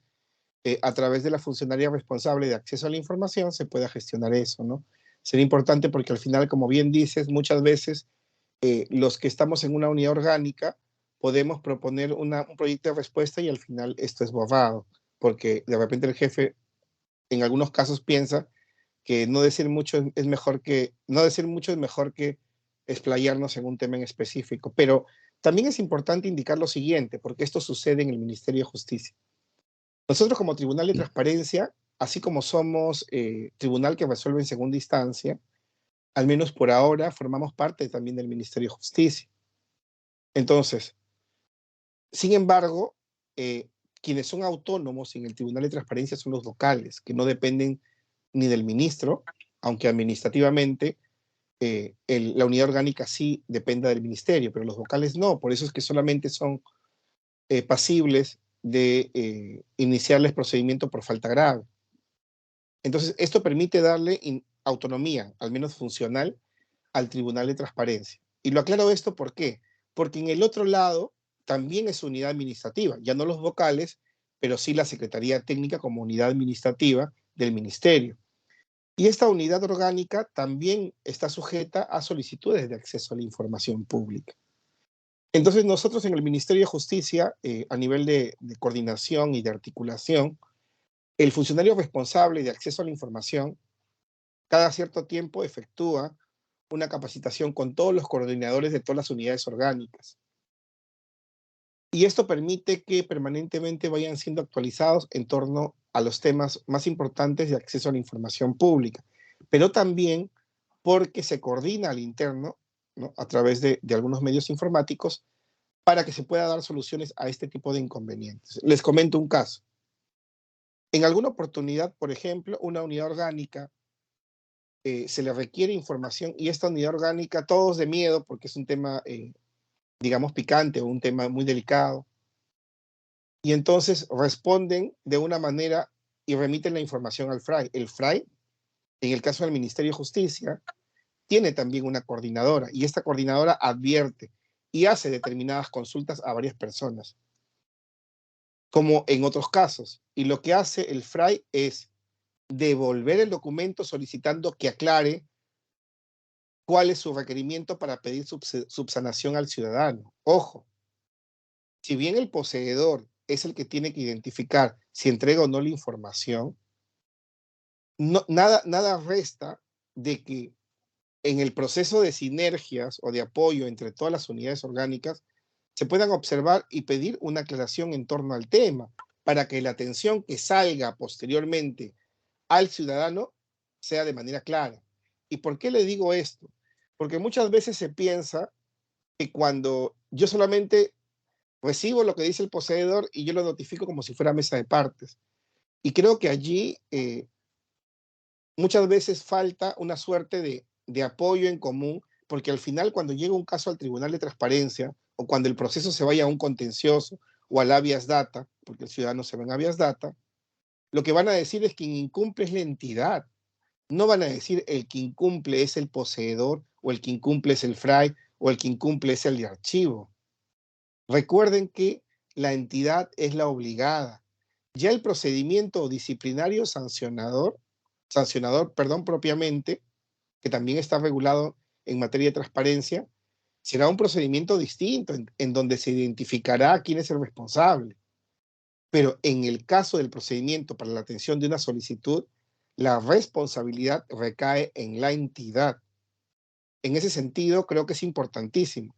a través de la funcionaria responsable de acceso a la información, se pueda gestionar eso, ¿no? Sería importante porque al final, como bien dices, muchas veces los que estamos en una unidad orgánica podemos proponer un proyecto de respuesta y al final esto es borrado, porque de repente el jefe en algunos casos piensa que no decir mucho es mejor que explayarnos en un tema en específico. Pero también es importante indicar lo siguiente, porque esto sucede en el Ministerio de Justicia. Nosotros como Tribunal de Transparencia, así como somos tribunal que resuelve en segunda instancia, al menos por ahora formamos parte también del Ministerio de Justicia. Entonces, sin embargo, quienes son autónomos en el Tribunal de Transparencia son los locales, que no dependen ni del ministro, aunque administrativamente la unidad orgánica sí dependa del ministerio, pero los locales no. Por eso es que solamente son pasibles de iniciarles procedimiento por falta grave. Entonces, esto permite darle autonomía, al menos funcional, al Tribunal de Transparencia. Y lo aclaro esto, ¿por qué? Porque en el otro lado también es unidad administrativa, ya no los vocales, pero sí la Secretaría Técnica como unidad administrativa del Ministerio. Y esta unidad orgánica también está sujeta a solicitudes de acceso a la información pública. Entonces nosotros en el Ministerio de Justicia, a nivel de coordinación y de articulación, el funcionario responsable de acceso a la información cada cierto tiempo efectúa una capacitación con todos los coordinadores de todas las unidades orgánicas. Y esto permite que permanentemente vayan siendo actualizados en torno a los temas más importantes de acceso a la información pública, pero también porque se coordina al interno, ¿no?, a través de algunos medios informáticos para que se pueda dar soluciones a este tipo de inconvenientes. Les comento un caso. En alguna oportunidad, por ejemplo, una unidad orgánica se le requiere información y esta unidad orgánica, todos de miedo, porque es un tema, digamos, picante o un tema muy delicado, y entonces responden de una manera y remiten la información al FRAI. El FRAI, en el caso del Ministerio de Justicia, tiene también una coordinadora y esta coordinadora advierte y hace determinadas consultas a varias personas, como en otros casos. Y lo que hace el FRAI es devolver el documento solicitando que aclare cuál es su requerimiento para pedir subsanación al ciudadano. Ojo, si bien el poseedor es el que tiene que identificar si entrega o no la información, nada resta de que en el proceso de sinergias o de apoyo entre todas las unidades orgánicas se puedan observar y pedir una aclaración en torno al tema para que la atención que salga posteriormente al ciudadano sea de manera clara. ¿Y por qué le digo esto? Porque muchas veces se piensa que cuando yo solamente recibo lo que dice el poseedor y yo lo notifico como si fuera mesa de partes. Y creo que allí muchas veces falta una suerte de apoyo en común, porque al final cuando llega un caso al Tribunal de Transparencia o cuando el proceso se vaya a un contencioso o al habeas data, porque el ciudadano se va en habeas data, lo que van a decir es quien incumple es la entidad. No van a decir el que incumple es el poseedor o el que incumple es el FRAI o el que incumple es el de archivo. Recuerden que la entidad es la obligada. Ya el procedimiento disciplinario sancionador, perdón, propiamente, que también está regulado en materia de transparencia, será un procedimiento distinto en donde se identificará quién es el responsable. Pero en el caso del procedimiento para la atención de una solicitud, la responsabilidad recae en la entidad. En ese sentido, creo que es importantísimo.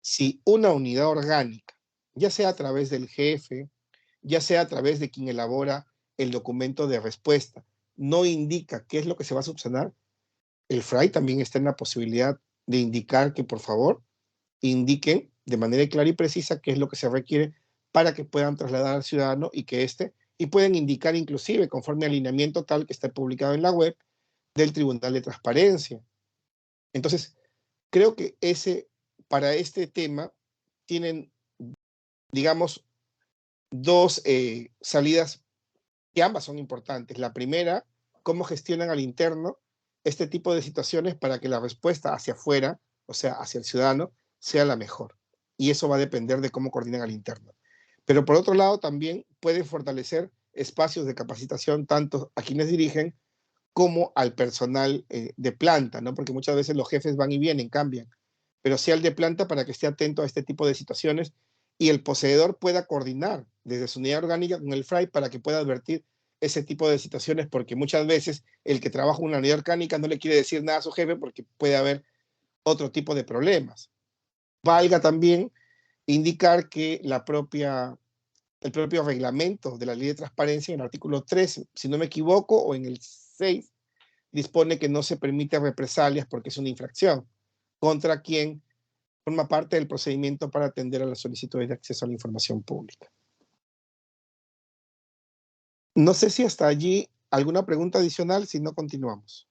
Si una unidad orgánica, ya sea a través del jefe, ya sea a través de quien elabora el documento de respuesta, no indica qué es lo que se va a subsanar, el FRAI también está en la posibilidad de indicar que, por favor, indiquen de manera clara y precisa qué es lo que se requiere para que puedan trasladar al ciudadano y pueden indicar inclusive conforme al lineamiento tal que está publicado en la web del Tribunal de Transparencia. Entonces, creo que para este tema tienen, digamos, dos salidas que ambas son importantes. La primera, cómo gestionan al interno este tipo de situaciones para que la respuesta hacia afuera, o sea, hacia el ciudadano, sea la mejor. Y eso va a depender de cómo coordinan al interno. Pero por otro lado, también pueden fortalecer espacios de capacitación tanto a quienes dirigen como al personal de planta, ¿no? Porque muchas veces los jefes van y vienen, cambian, pero sea el de planta para que esté atento a este tipo de situaciones y el poseedor pueda coordinar desde su unidad orgánica con el FRAI para que pueda advertir ese tipo de situaciones, porque muchas veces el que trabaja en una unidad orgánica no le quiere decir nada a su jefe porque puede haber otro tipo de problemas. Valga también indicar que el propio reglamento de la ley de transparencia en el artículo 13, si no me equivoco, o en el 6, dispone que no se permite represalias porque es una infracción contra quien forma parte del procedimiento para atender a las solicitudes de acceso a la información pública. No sé si hasta allí alguna pregunta adicional, si no continuamos.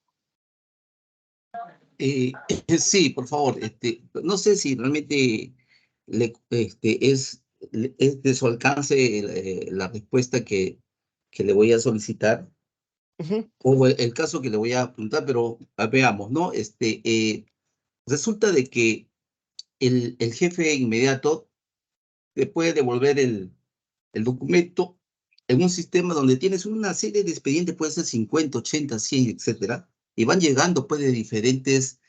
Sí, por favor. No sé si realmente es de su alcance la respuesta que le voy a solicitar o el caso que le voy a preguntar, pero veamos, ¿no? Resulta de que el jefe inmediato te puede devolver el documento en un sistema donde tienes una serie de expedientes, puede ser 50, 80, 100, etcétera, y van llegando pues de diferentes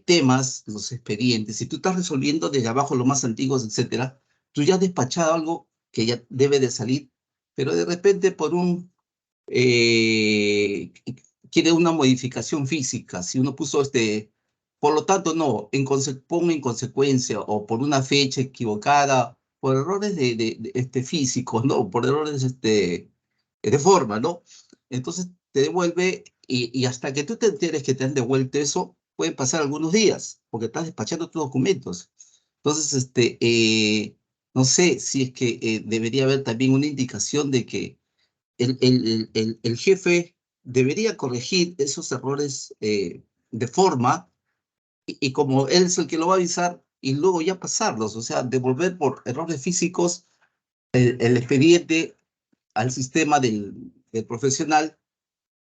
temas, los expedientes, y tú estás resolviendo desde abajo los más antiguos, etcétera, tú ya has despachado algo que ya debe de salir, pero de repente eh, quiere una modificación física, si uno puso por lo tanto, no, ponga en consecuencia o por una fecha equivocada, por errores físicos, ¿no? Por errores de forma, ¿no? Entonces te devuelve y hasta que tú te enteres que te han devuelto eso, pueden pasar algunos días, porque estás despachando tus documentos. Entonces, no sé si es que debería haber también una indicación de que el jefe debería corregir esos errores de forma y como él es el que lo va a avisar y luego ya pasarlos, o sea, devolver por errores físicos el expediente al sistema del profesional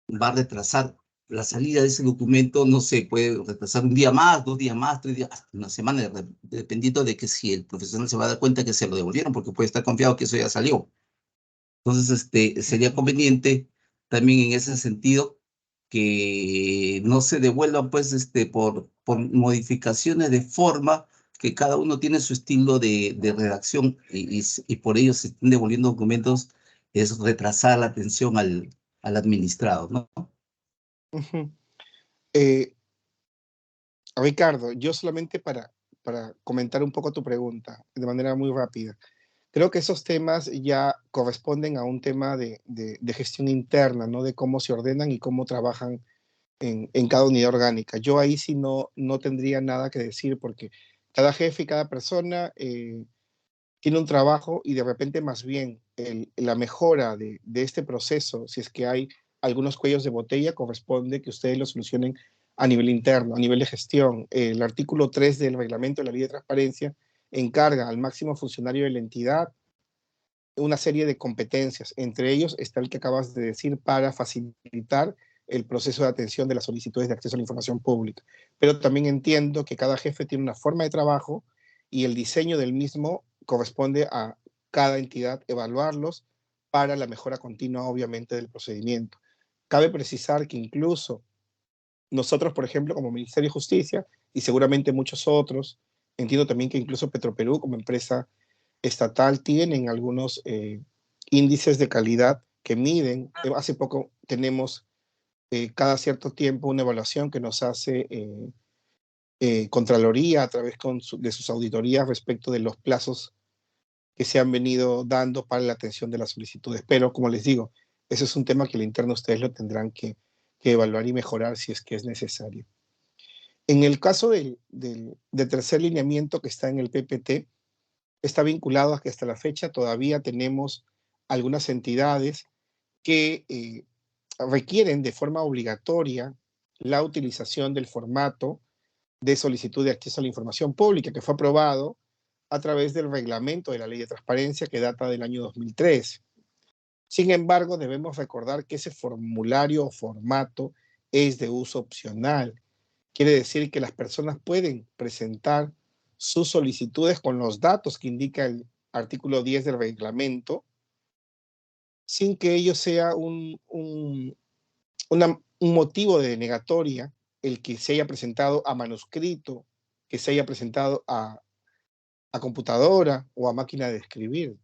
va a retrasar la salida de ese documento, no sé, puede retrasar un día más, 2 días más, 3 días, hasta una semana, dependiendo de que si el profesional se va a dar cuenta que se lo devolvieron, porque puede estar confiado que eso ya salió. Entonces, sería conveniente también en ese sentido que no se devuelvan, pues, por modificaciones de forma, que cada uno tiene su estilo de redacción y por ello se están devolviendo documentos, es retrasar la atención al administrado, ¿no? Ricardo, yo solamente para comentar un poco tu pregunta de manera muy rápida. Creo que esos temas ya corresponden a un tema de gestión interna, ¿no? De cómo se ordenan y cómo trabajan en cada unidad orgánica. Yo ahí sí no tendría nada que decir porque cada jefe y cada persona tiene un trabajo y de repente más bien la mejora de este proceso, si es que hay algunos cuellos de botella, corresponde que ustedes lo solucionen a nivel interno, a nivel de gestión. El artículo 3 del reglamento de la Ley de Transparencia encarga al máximo funcionario de la entidad una serie de competencias. Entre ellos está el que acabas de decir para facilitar el proceso de atención de las solicitudes de acceso a la información pública. Pero también entiendo que cada jefe tiene una forma de trabajo y el diseño del mismo corresponde a cada entidad evaluarlos para la mejora continua, obviamente, del procedimiento. Cabe precisar que incluso nosotros, por ejemplo, como Ministerio de Justicia, y seguramente muchos otros, entiendo también que incluso Petroperú, como empresa estatal, tienen algunos índices de calidad que miden. Hace poco tenemos cada cierto tiempo una evaluación que nos hace Contraloría a través de sus auditorías respecto de los plazos que se han venido dando para la atención de las solicitudes. Pero, como les digo, eso es un tema que al interno ustedes lo tendrán que evaluar y mejorar si es que es necesario. En el caso del tercer lineamiento que está en el PPT, está vinculado a que hasta la fecha todavía tenemos algunas entidades que requieren de forma obligatoria la utilización del formato de solicitud de acceso a la información pública que fue aprobado a través del reglamento de la Ley de Transparencia que data del año 2003. Sin embargo, debemos recordar que ese formulario o formato es de uso opcional. Quiere decir que las personas pueden presentar sus solicitudes con los datos que indica el artículo 10 del reglamento, sin que ello sea un motivo de denegatoria el que se haya presentado a manuscrito, que se haya presentado a computadora o a máquina de escribir.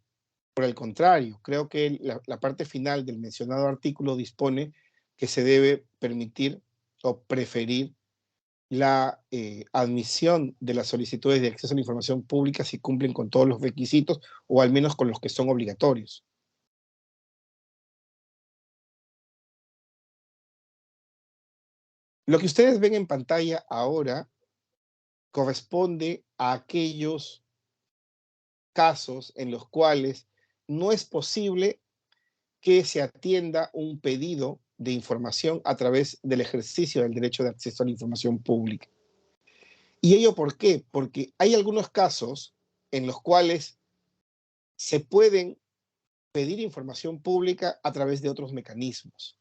Por el contrario, creo que la parte final del mencionado artículo dispone que se debe permitir o preferir la admisión de las solicitudes de acceso a la información pública si cumplen con todos los requisitos o al menos con los que son obligatorios. Lo que ustedes ven en pantalla ahora corresponde a aquellos casos en los cuales no es posible que se atienda un pedido de información a través del ejercicio del derecho de acceso a la información pública. ¿Y ello por qué? Porque hay algunos casos en los cuales se pueden pedir información pública a través de otros mecanismos.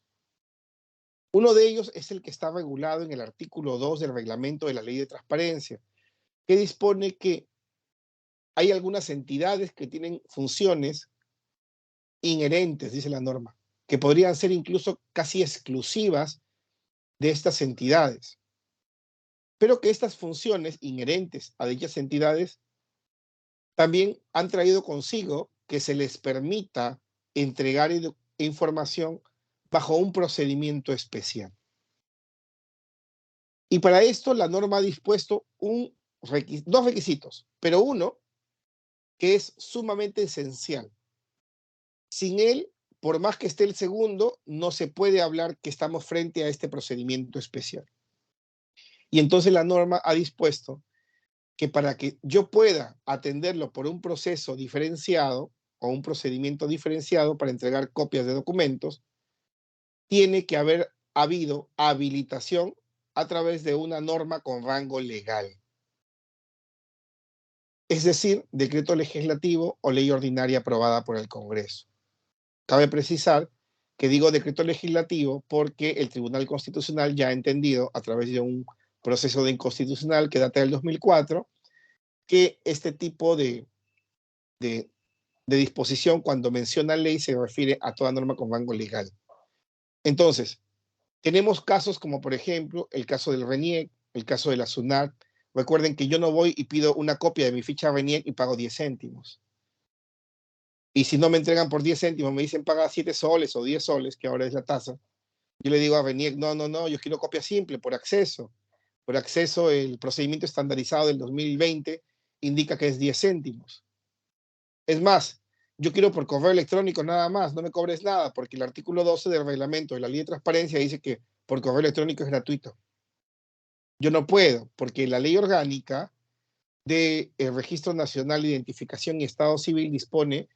Uno de ellos es el que está regulado en el artículo 2 del reglamento de la Ley de Transparencia, que dispone que hay algunas entidades que tienen funciones inherentes, dice la norma, que podrían ser incluso casi exclusivas de estas entidades, pero que estas funciones inherentes a dichas entidades también han traído consigo que se les permita entregar información bajo un procedimiento especial. Y para esto la norma ha dispuesto dos requisitos, pero uno que es sumamente esencial. Sin él, por más que esté el segundo, no se puede hablar que estamos frente a este procedimiento especial. Y entonces la norma ha dispuesto que para que yo pueda atenderlo por un proceso diferenciado o un procedimiento diferenciado para entregar copias de documentos, tiene que haber habido habilitación a través de una norma con rango legal. Es decir, decreto legislativo o ley ordinaria aprobada por el Congreso. Cabe precisar que digo decreto legislativo porque el Tribunal Constitucional ya ha entendido a través de un proceso de inconstitucional que data del 2004 que este tipo de disposición cuando menciona ley se refiere a toda norma con rango legal. Entonces, tenemos casos como por ejemplo el caso del RENIEC, el caso de la SUNAT. Recuerden que yo no voy y pido una copia de mi ficha RENIEC y pago 10 céntimos. Y si no me entregan por 10 céntimos, me dicen paga 7 soles o 10 soles, que ahora es la tasa. Yo le digo a RENIEC, no, yo quiero copia simple, por acceso. Por acceso, el procedimiento estandarizado del 2020 indica que es 10 céntimos. Es más, yo quiero por correo electrónico nada más, no me cobres nada, porque el artículo 12 del reglamento de la Ley de Transparencia dice que por correo electrónico es gratuito. Yo no puedo, porque la ley orgánica del Registro Nacional de Identificación y Estado Civil dispone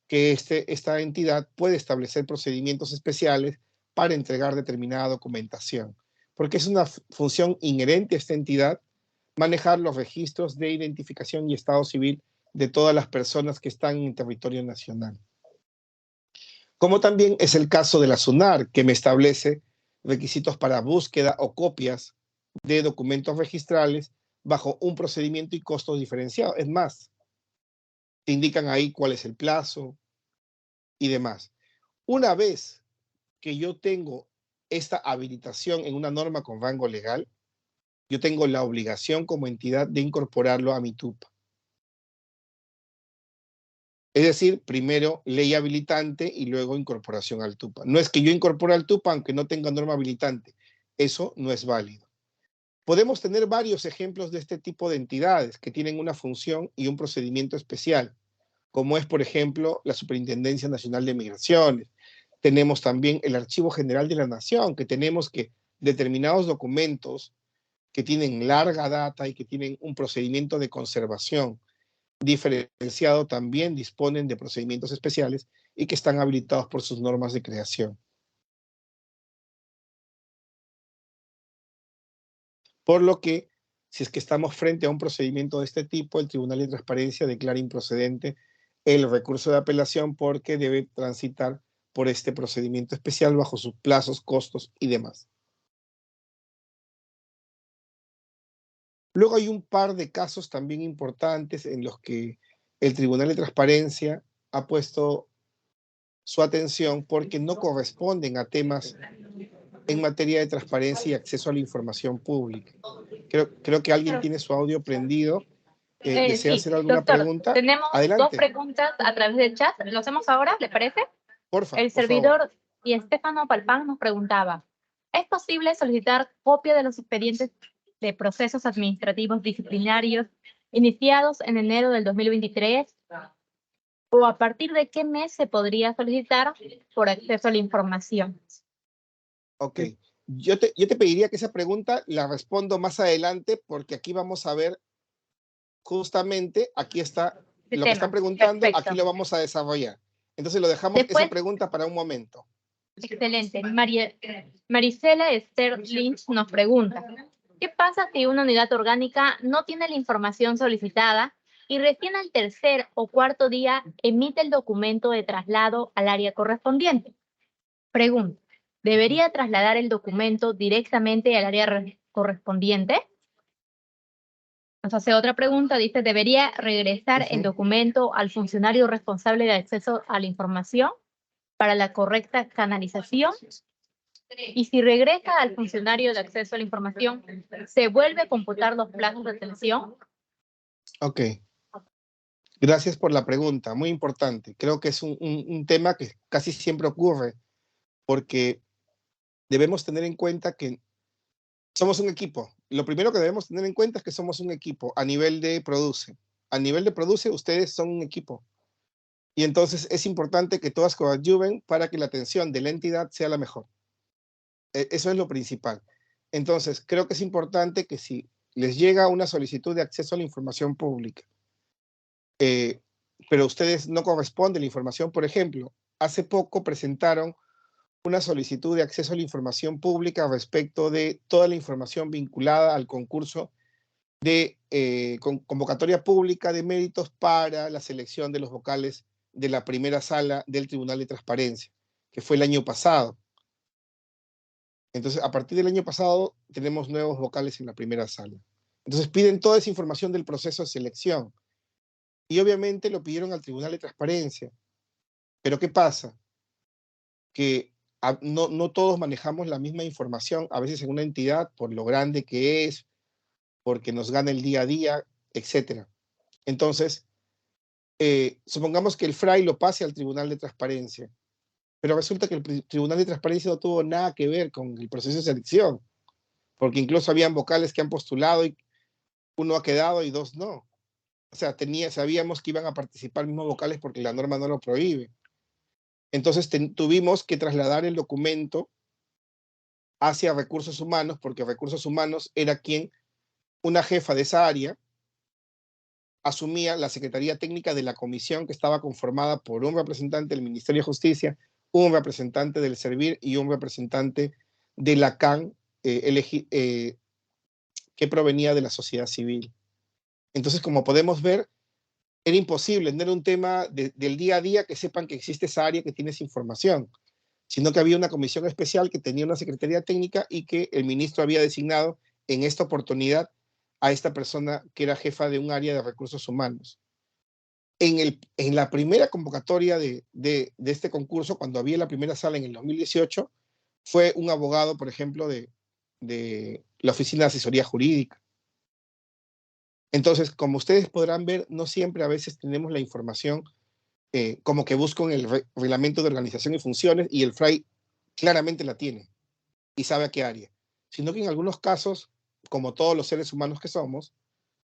que esta entidad puede establecer procedimientos especiales para entregar determinada documentación, porque es una función inherente a esta entidad manejar los registros de identificación y estado civil de todas las personas que están en territorio nacional. Como también es el caso de la SUNAR, que me establece requisitos para búsqueda o copias de documentos registrales bajo un procedimiento y costos diferenciados. Es más, te indican ahí cuál es el plazo y demás. Una vez que yo tengo esta habilitación en una norma con rango legal, yo tengo la obligación como entidad de incorporarlo a mi TUPA. Es decir, primero ley habilitante y luego incorporación al TUPA. No es que yo incorpore al TUPA aunque no tenga norma habilitante. Eso no es válido. Podemos tener varios ejemplos de este tipo de entidades que tienen una función y un procedimiento especial, como es, por ejemplo, la Superintendencia Nacional de Migraciones. Tenemos también el Archivo General de la Nación, que tenemos que determinados documentos que tienen larga data y que tienen un procedimiento de conservación diferenciado también disponen de procedimientos especiales y que están habilitados por sus normas de creación. Por lo que, si es que estamos frente a un procedimiento de este tipo, el Tribunal de Transparencia declara improcedente el recurso de apelación porque debe transitar por este procedimiento especial bajo sus plazos, costos y demás. Luego hay un par de casos también importantes en los que el Tribunal de Transparencia ha puesto su atención porque no corresponden a temas en materia de transparencia y acceso a la información pública. Creo que alguien tiene su audio prendido. ¿Desea Sí, hacer alguna doctor, pregunta? tenemos Adelante. 2 preguntas a través del chat. ¿Lo hacemos ahora? ¿Le parece? Porfa, El por servidor favor. y Estefano Palpán nos preguntaba, ¿es posible solicitar copia de los expedientes de procesos administrativos disciplinarios iniciados en enero del 2023? ¿O a partir de qué mes se podría solicitar por acceso a la información? Ok. Yo te pediría que esa pregunta la respondo más adelante porque aquí vamos a ver justamente, aquí está lo que están preguntando, Perfecto. aquí lo vamos a desarrollar. Entonces lo dejamos Después, esa pregunta para un momento. Excelente. Marisela Esther Lynch nos pregunta, ¿qué pasa si una unidad orgánica no tiene la información solicitada y recién al tercer o cuarto día emite el documento de traslado al área correspondiente? Pregunta, ¿debería trasladar el documento directamente al área correspondiente? Nos hace otra pregunta, dice, ¿debería regresar el documento al funcionario responsable de acceso a la información para la correcta canalización? Y si regresa al funcionario de acceso a la información, ¿se vuelve a computar los plazos de atención? Ok. Gracias por la pregunta, muy importante. Creo que es un tema que casi siempre ocurre porque debemos tener en cuenta que somos un equipo. Lo primero que debemos tener en cuenta es que somos un equipo a nivel de produce. A nivel de produce, ustedes son un equipo. Y entonces es importante que todas coadyuven para que la atención de la entidad sea la mejor. Eso es lo principal. Entonces, creo que es importante que si les llega una solicitud de acceso a la información pública, pero ustedes no corresponden la información, por ejemplo, hace poco presentaron una solicitud de acceso a la información pública respecto de toda la información vinculada al concurso de convocatoria pública de méritos para la selección de los vocales de la primera sala del Tribunal de Transparencia, que fue el año pasado. Entonces, a partir del año pasado, tenemos nuevos vocales en la primera sala. Entonces, piden toda esa información del proceso de selección. Y obviamente lo pidieron al Tribunal de Transparencia. Pero ¿qué pasa? Que no todos manejamos la misma información, a veces en una entidad, por lo grande que es, porque nos gana el día a día, etc. Entonces, supongamos que el FRAI lo pase al Tribunal de Transparencia, pero resulta que el Tribunal de Transparencia no tuvo nada que ver con el proceso de selección, porque incluso habían vocales que han postulado y uno ha quedado y 2 no. O sea, sabíamos que iban a participar mismos vocales porque la norma no lo prohíbe. Entonces tuvimos que trasladar el documento hacia recursos humanos, porque recursos humanos era una jefa de esa área, asumía la Secretaría Técnica de la comisión que estaba conformada por un representante del Ministerio de Justicia, un representante del Servir y un representante de la CAN que provenía de la sociedad civil. Entonces, como podemos ver, era imposible tener un tema del día a día que sepan que existe esa área que tiene esa información, sino que había una comisión especial que tenía una secretaría técnica y que el ministro había designado en esta oportunidad a esta persona que era jefa de un área de recursos humanos. En la primera convocatoria de este concurso, cuando había la primera sala en el 2018, fue un abogado, por ejemplo, de la Oficina de Asesoría Jurídica. Entonces, como ustedes podrán ver, no siempre a veces tenemos la información como que busco en el reglamento de organización y funciones y el FRAI claramente la tiene y sabe a qué área, sino que en algunos casos, como todos los seres humanos que somos,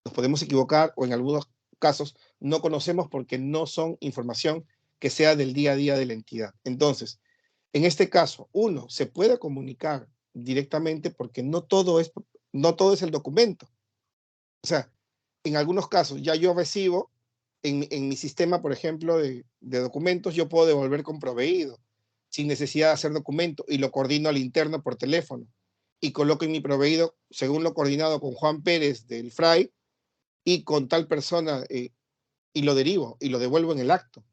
nos podemos equivocar o en algunos casos no conocemos porque no son información que sea del día a día de la entidad. Entonces, en este caso, uno se puede comunicar directamente porque no todo es el documento. O sea, en algunos casos ya yo recibo en mi sistema, por ejemplo, de documentos, yo puedo devolver con proveído sin necesidad de hacer documento y lo coordino al interno por teléfono y coloco en mi proveído según lo coordinado con Juan Pérez del FRAI y con tal persona y lo derivo y lo devuelvo en el acto.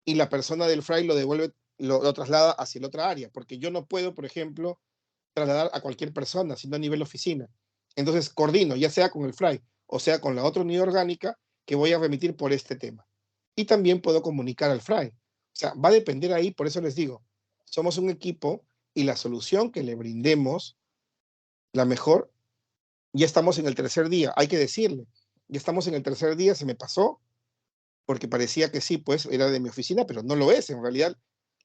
Y la persona del FRAI lo devuelve, lo traslada hacia la otra área, porque yo no puedo, por ejemplo, trasladar a cualquier persona, sino a nivel oficina. Entonces coordino, ya sea con el FRAI o sea con la otra unidad orgánica que voy a remitir por este tema. Y también puedo comunicar al FRAI. O sea, va a depender ahí, por eso les digo, somos un equipo y la solución que le brindemos, la mejor, ya estamos en el tercer día, hay que decirle, ya estamos en el tercer día, se me pasó, porque parecía que sí, pues era de mi oficina, pero no lo es, en realidad,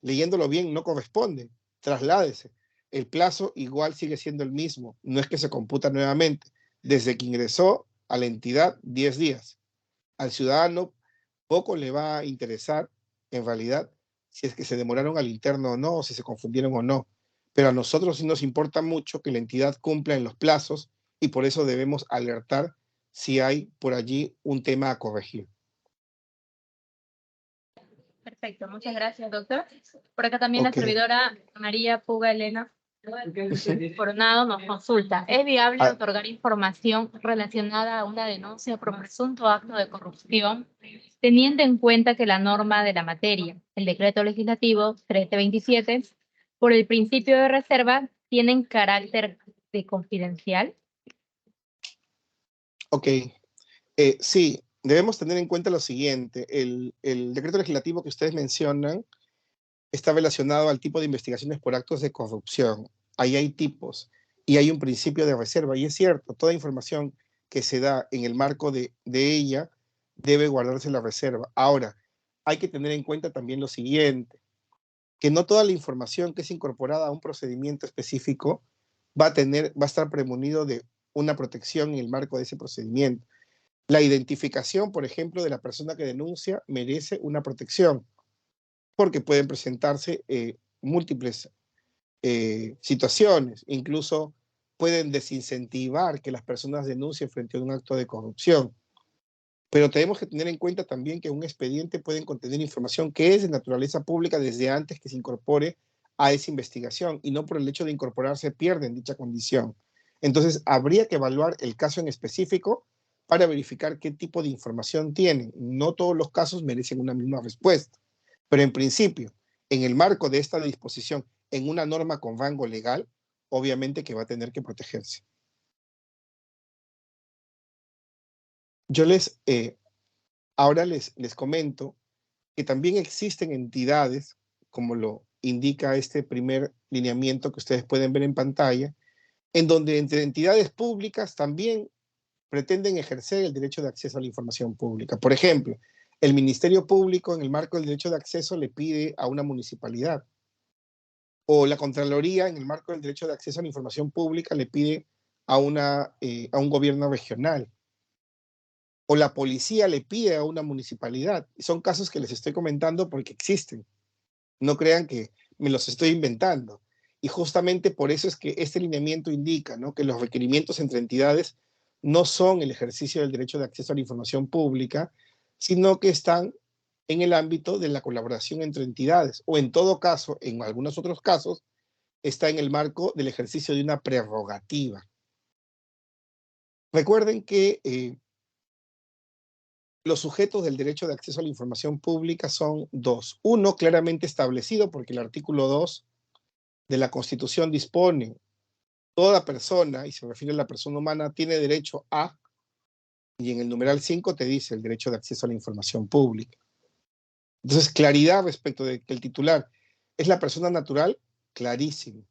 leyéndolo bien, no corresponde, trasládese. El plazo igual sigue siendo el mismo, no es que se computa nuevamente, desde que ingresó a la entidad 10 días. Al ciudadano poco le va a interesar, en realidad, si es que se demoraron al interno o no, o si se confundieron o no. Pero a nosotros sí nos importa mucho que la entidad cumpla en los plazos y por eso debemos alertar si hay por allí un tema a corregir. Perfecto, muchas gracias, doctor. Por acá también Ok. la servidora María Puga Elena Coronado nos consulta. ¿Es viable Ah. otorgar información relacionada a una denuncia por presunto acto de corrupción, teniendo en cuenta que la norma de la materia, el decreto legislativo 1327, por el principio de reserva, tienen carácter de confidencial? Ok, sí, debemos tener en cuenta lo siguiente. El decreto legislativo que ustedes mencionan está relacionado al tipo de investigaciones por actos de corrupción. Ahí hay tipos y hay un principio de reserva. Y es cierto, toda información que se da en el marco de ella debe guardarse la reserva. Ahora, hay que tener en cuenta también lo siguiente, que no toda la información que es incorporada a un procedimiento específico va a estar premunido de una protección en el marco de ese procedimiento. La identificación, por ejemplo, de la persona que denuncia merece una protección, porque pueden presentarse múltiples situaciones, incluso pueden desincentivar que las personas denuncien frente a un acto de corrupción. Pero tenemos que tener en cuenta también que un expediente puede contener información que es de naturaleza pública desde antes que se incorpore a esa investigación y no por el hecho de incorporarse pierden dicha condición. Entonces, habría que evaluar el caso en específico para verificar qué tipo de información tienen. No todos los casos merecen una misma respuesta, pero en principio, en el marco de esta disposición, en una norma con rango legal, obviamente que va a tener que protegerse. Yo ahora les comento que también existen entidades, como lo indica este primer lineamiento que ustedes pueden ver en pantalla, en donde entre entidades públicas también pretenden ejercer el derecho de acceso a la información pública. Por ejemplo, el Ministerio Público, en el marco del derecho de acceso, le pide a una municipalidad, o la Contraloría, en el marco del derecho de acceso a la información pública, le pide a un gobierno regional, o la policía le pide a una municipalidad. Son casos que les estoy comentando porque existen. No crean que me los estoy inventando. Y justamente por eso es que este lineamiento indica, ¿no?, que los requerimientos entre entidades no son el ejercicio del derecho de acceso a la información pública, sino que están en el ámbito de la colaboración entre entidades, o en todo caso, en algunos otros casos, está en el marco del ejercicio de una prerrogativa. Recuerden que los sujetos del derecho de acceso a la información pública son dos. Uno, claramente establecido, porque el artículo 2 de la Constitución dispone: toda persona, y se refiere a la persona humana, tiene derecho a, y en el numeral 5 te dice el derecho de acceso a la información pública. Entonces, claridad respecto de que el titular es la persona natural, clarísimo.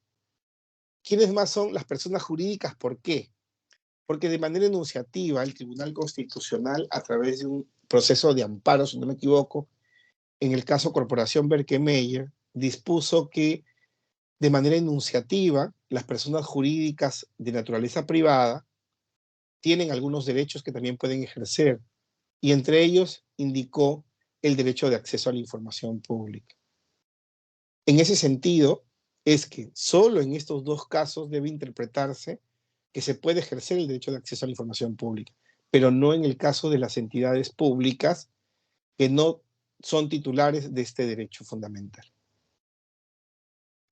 ¿Quiénes más son las personas jurídicas? ¿Por qué? Porque de manera enunciativa el Tribunal Constitucional, a través de un proceso de amparo, si no me equivoco, en el caso Corporación Berkemeyer, dispuso que de manera enunciativa las personas jurídicas de naturaleza privada tienen algunos derechos que también pueden ejercer, y entre ellos indicó el derecho de acceso a la información pública. En ese sentido, es que solo en estos dos casos debe interpretarse que se puede ejercer el derecho de acceso a la información pública, pero no en el caso de las entidades públicas que no son titulares de este derecho fundamental.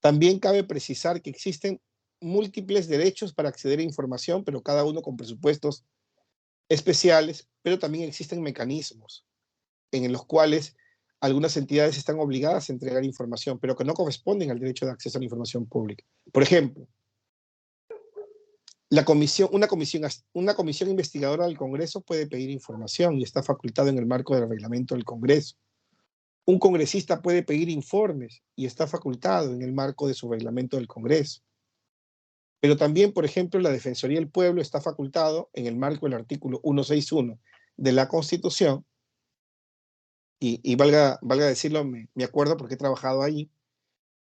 También cabe precisar que existen múltiples derechos para acceder a información, pero cada uno con presupuestos especiales, pero también existen mecanismos en los cuales algunas entidades están obligadas a entregar información, pero que no corresponden al derecho de acceso a la información pública. Por ejemplo, una comisión investigadora del Congreso puede pedir información y está facultado en el marco del reglamento del Congreso. Un congresista puede pedir informes y está facultado en el marco de su reglamento del Congreso. Pero también, por ejemplo, la Defensoría del Pueblo está facultado en el marco del artículo 161 de la Constitución, y valga decirlo, me acuerdo porque he trabajado ahí,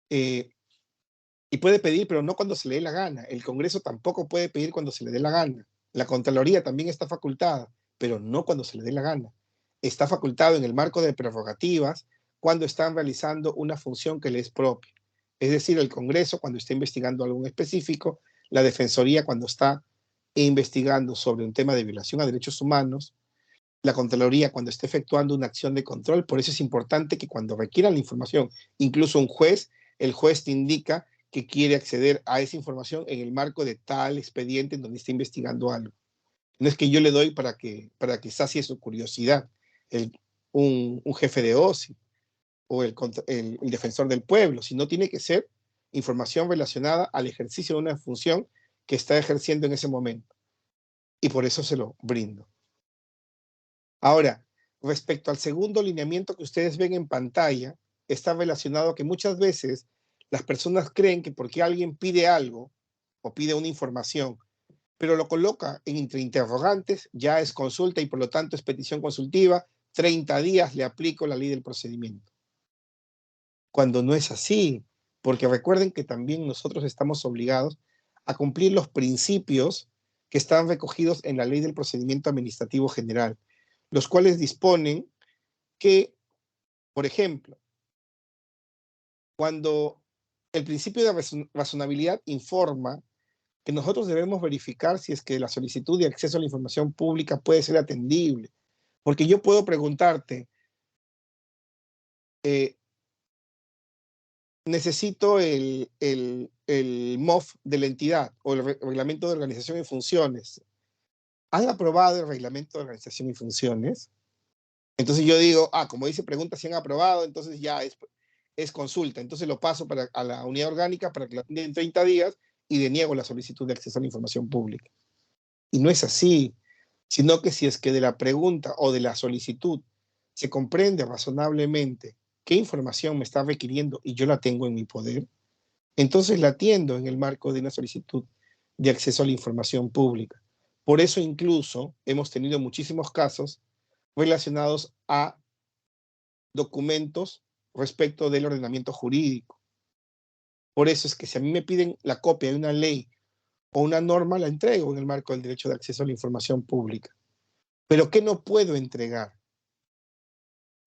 y puede pedir, pero no cuando se le dé la gana. El Congreso tampoco puede pedir cuando se le dé la gana. La Contraloría también está facultada, pero no cuando se le dé la gana. Está facultado en el marco de prerrogativas cuando están realizando una función que le es propia. Es decir, el Congreso cuando está investigando algo específico, la Defensoría cuando está investigando sobre un tema de violación a derechos humanos, la Contraloría cuando está efectuando una acción de control. Por eso es importante que cuando requieran la información, incluso un juez, el juez te indica que quiere acceder a esa información en el marco de tal expediente en donde está investigando algo. No es que yo le doy para que sacie su curiosidad un jefe de OSI o el defensor del pueblo, sino tiene que ser información relacionada al ejercicio de una función que está ejerciendo en ese momento. Y por eso se lo brindo. Ahora, respecto al segundo lineamiento que ustedes ven en pantalla, está relacionado a que muchas veces las personas creen que porque alguien pide algo o pide una información, pero lo coloca entre interrogantes, ya es consulta y por lo tanto es petición consultiva, 30 días le aplico la ley del procedimiento. Cuando no es así, porque recuerden que también nosotros estamos obligados a cumplir los principios que están recogidos en la ley del procedimiento administrativo general, los cuales disponen que, por ejemplo, cuando el principio de razonabilidad informa que nosotros debemos verificar si es que la solicitud de acceso a la información pública puede ser atendible. Porque yo puedo preguntarte, necesito el MOF de la entidad o el reglamento de organización y funciones. ¿Han aprobado el reglamento de organización y funciones? Entonces yo digo, como dice pregunta si han aprobado, entonces ya es consulta. Entonces lo paso a la unidad orgánica para que la atienda en 30 días y deniego la solicitud de acceso a la información pública. Y no es así, sino que si es que de la pregunta o de la solicitud se comprende razonablemente qué información me está requiriendo y yo la tengo en mi poder, entonces la atiendo en el marco de una solicitud de acceso a la información pública. Por eso incluso hemos tenido muchísimos casos relacionados a documentos respecto del ordenamiento jurídico. Por eso es que si a mí me piden la copia de una ley o una norma, la entrego en el marco del derecho de acceso a la información pública. Pero ¿qué no puedo entregar?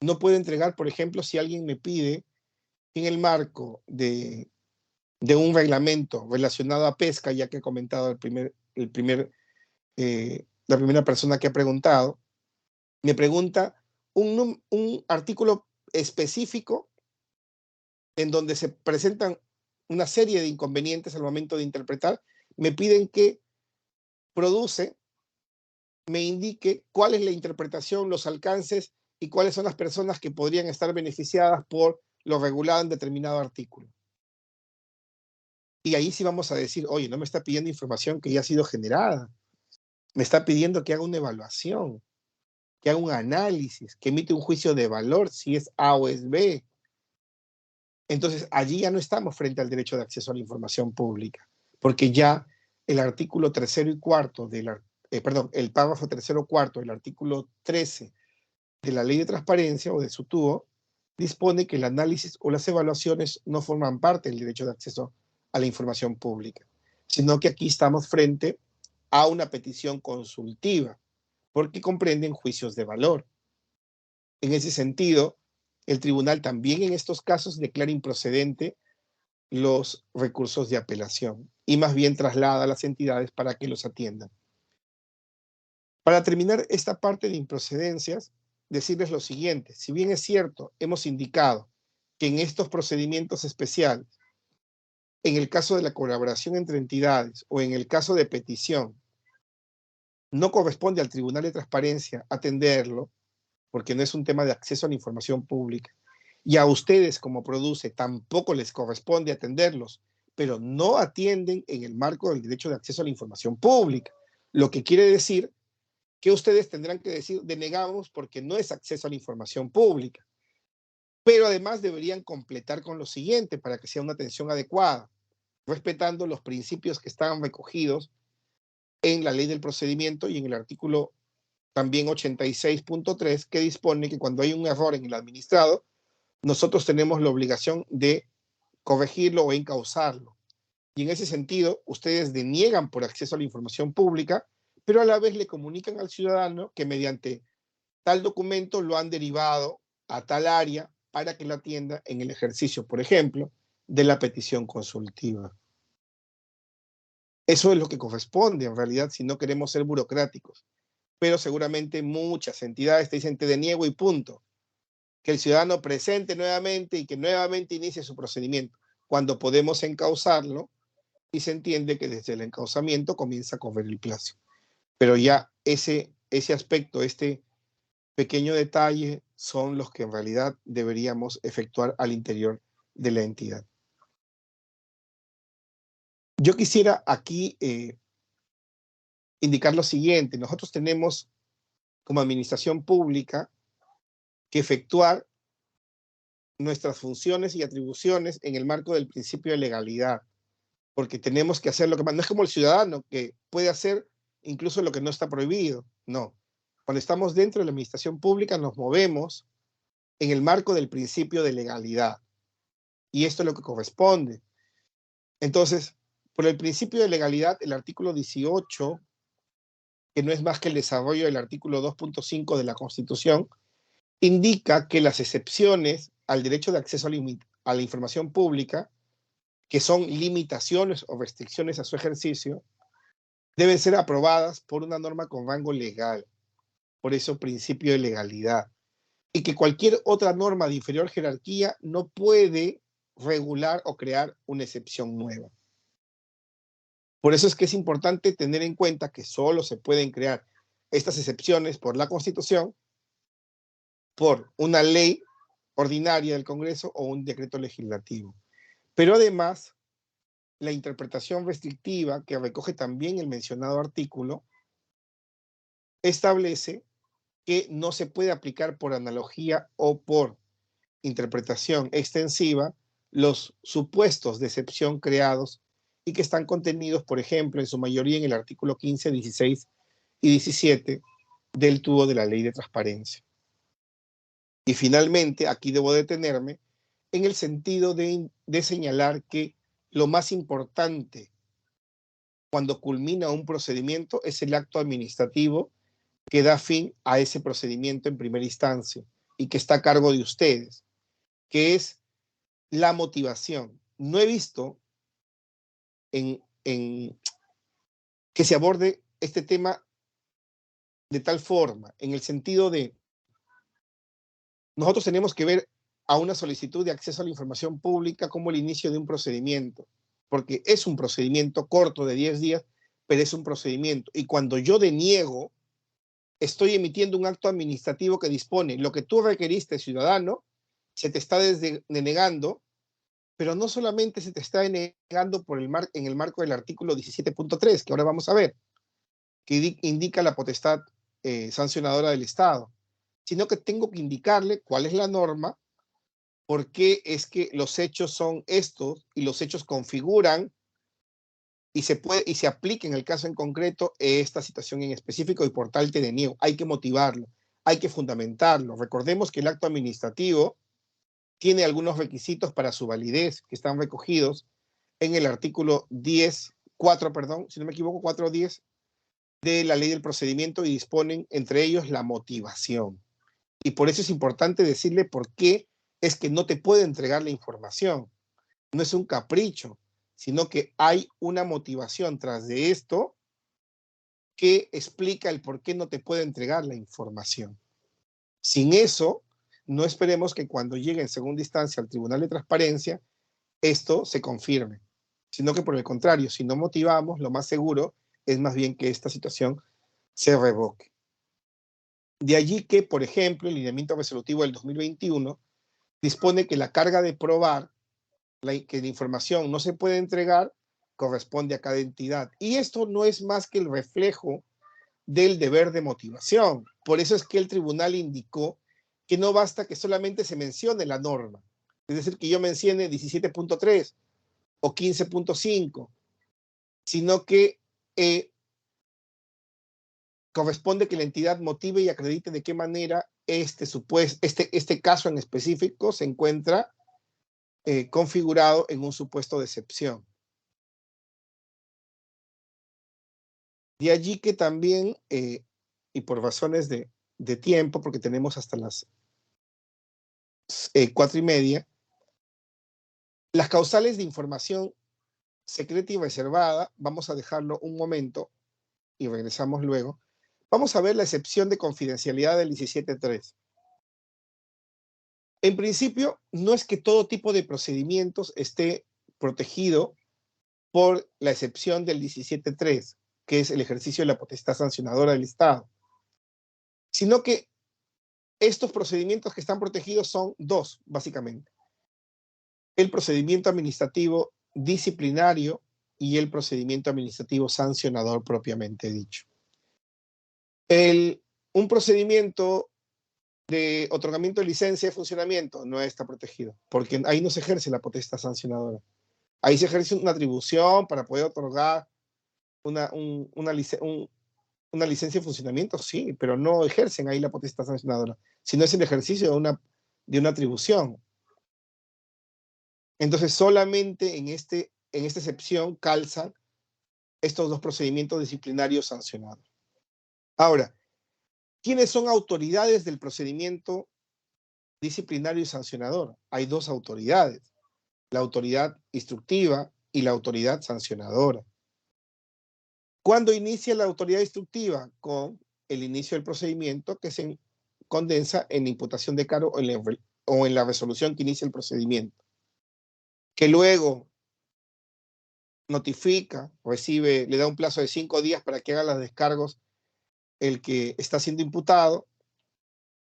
No puedo entregar, por ejemplo, si alguien me pide en el marco de de un reglamento relacionado a pesca, ya que he comentado la primera persona que ha preguntado, me pregunta un artículo específico en donde se presentan una serie de inconvenientes al momento de interpretar, me piden que me indique cuál es la interpretación, los alcances y cuáles son las personas que podrían estar beneficiadas por lo regulado en determinado artículo. Y ahí sí vamos a decir, oye, no me está pidiendo información que ya ha sido generada, me está pidiendo que haga una evaluación, que haga un análisis, que emite un juicio de valor si es A o es B. Entonces, allí ya no estamos frente al derecho de acceso a la información pública, porque ya el artículo 3º y 4º el párrafo 3º, 4º del artículo 13 de la Ley de Transparencia o de su TUO dispone que el análisis o las evaluaciones no forman parte del derecho de acceso a la información pública, sino que aquí estamos frente a una petición consultiva, porque comprenden juicios de valor. En ese sentido, el tribunal también en estos casos declara improcedente los recursos de apelación y más bien traslada a las entidades para que los atiendan. Para terminar esta parte de improcedencias, decirles lo siguiente: si bien es cierto, hemos indicado que en estos procedimientos especiales, en el caso de la colaboración entre entidades o en el caso de petición, no corresponde al Tribunal de Transparencia atenderlo, porque no es un tema de acceso a la información pública, y a ustedes como Produce tampoco les corresponde atenderlos, pero no atienden en el marco del derecho de acceso a la información pública, lo que quiere decir que ustedes tendrán que decir denegamos porque no es acceso a la información pública. Pero además deberían completar con lo siguiente para que sea una atención adecuada, respetando los principios que están recogidos en la ley del procedimiento y en el artículo también 86.3, que dispone que cuando hay un error en el administrado, nosotros tenemos la obligación de corregirlo o encauzarlo. Y en ese sentido, ustedes deniegan por acceso a la información pública, pero a la vez le comunican al ciudadano que mediante tal documento lo han derivado a tal área para que lo atienda en el ejercicio, por ejemplo, de la petición consultiva. Eso es lo que corresponde, en realidad, si no queremos ser burocráticos. Pero seguramente muchas entidades te dicen te deniego y punto. Que el ciudadano presente nuevamente y que nuevamente inicie su procedimiento, cuando podemos encauzarlo y se entiende que desde el encauzamiento comienza a correr el plazo. Pero ya ese aspecto, este pequeño detalle, son los que en realidad deberíamos efectuar al interior de la entidad. Yo quisiera aquí indicar lo siguiente: nosotros tenemos como administración pública que efectuar nuestras funciones y atribuciones en el marco del principio de legalidad, porque tenemos que hacer lo que más. No es como el ciudadano que puede hacer incluso lo que no está prohibido, no. Cuando estamos dentro de la administración pública nos movemos en el marco del principio de legalidad, y esto es lo que corresponde. Entonces, por el principio de legalidad, el artículo 18, que no es más que el desarrollo del artículo 2.5 de la Constitución, indica que las excepciones al derecho de acceso a la información pública, que son limitaciones o restricciones a su ejercicio, deben ser aprobadas por una norma con rango legal. Por eso, principio de legalidad. Y que cualquier otra norma de inferior jerarquía no puede regular o crear una excepción nueva. Por eso es que es importante tener en cuenta que solo se pueden crear estas excepciones por la Constitución, por una ley ordinaria del Congreso o un decreto legislativo. Pero además, la interpretación restrictiva que recoge también el mencionado artículo establece que no se puede aplicar por analogía o por interpretación extensiva los supuestos de excepción creados y que están contenidos, por ejemplo, en su mayoría en el artículo 15, 16 y 17 del TUO de la Ley de Transparencia. Y finalmente, aquí debo detenerme en el sentido de señalar que lo más importante cuando culmina un procedimiento es el acto administrativo que da fin a ese procedimiento en primera instancia y que está a cargo de ustedes, que es la motivación. No he visto que se aborde este tema de tal forma, en el sentido de nosotros tenemos que ver a una solicitud de acceso a la información pública como el inicio de un procedimiento, porque es un procedimiento corto de 10 días, pero es un procedimiento. Y cuando yo deniego, estoy emitiendo un acto administrativo que dispone lo que tú requeriste, ciudadano, se te está denegando, pero no solamente se te está denegando en el marco del artículo 17.3, que ahora vamos a ver, que indica la potestad sancionadora del Estado, sino que tengo que indicarle cuál es la norma, por qué es que los hechos son estos y los hechos configuran y se aplica en el caso en concreto esta situación en específico y por tal te deniego. Hay que motivarlo, hay que fundamentarlo. Recordemos que el acto administrativo tiene algunos requisitos para su validez que están recogidos en el artículo 4, si no me equivoco, 4.10 de la ley del procedimiento y disponen entre ellos la motivación. Y por eso es importante decirle por qué es que no te puede entregar la información. No es un capricho, sino que hay una motivación tras de esto que explica el por qué no te puede entregar la información. Sin eso, no esperemos que cuando llegue en segunda instancia al Tribunal de Transparencia, esto se confirme, sino que por el contrario, si no motivamos, lo más seguro es más bien que esta situación se revoque. De allí que, por ejemplo, el lineamiento resolutivo del 2021 dispone que la carga de probar que la información no se puede entregar corresponde a cada entidad. Y esto no es más que el reflejo del deber de motivación. Por eso es que el tribunal indicó que no basta que solamente se mencione la norma. Es decir, que yo mencione 17.3 o 15.5, sino que corresponde que la entidad motive y acredite de qué manera este caso en específico se encuentra configurado en un supuesto de excepción. De allí que también, y por razones de tiempo, porque tenemos hasta las 4:30, las causales de información secreta y reservada, vamos a dejarlo un momento y regresamos luego. Vamos a ver la excepción de confidencialidad del 17.3. En principio, no es que todo tipo de procedimientos esté protegido por la excepción del 17.3, que es el ejercicio de la potestad sancionadora del Estado, sino que estos procedimientos que están protegidos son dos, básicamente. El procedimiento administrativo disciplinario y el procedimiento administrativo sancionador propiamente dicho. Un procedimiento de otorgamiento de licencia de funcionamiento no está protegido, porque ahí no se ejerce la potestad sancionadora. Ahí se ejerce una atribución para poder otorgar una licencia de funcionamiento, sí, pero no ejercen ahí la potestad sancionadora, sino es el ejercicio de una atribución. Entonces, solamente en esta excepción calzan estos dos procedimientos disciplinarios sancionados. Ahora, ¿quiénes son autoridades del procedimiento disciplinario y sancionador? Hay dos autoridades, la autoridad instructiva y la autoridad sancionadora. ¿Cuándo inicia la autoridad instructiva? Con el inicio del procedimiento que se condensa en la imputación de cargo o en la resolución que inicia el procedimiento, que luego notifica, le da un plazo de 5 días para que haga los descargos el que está siendo imputado.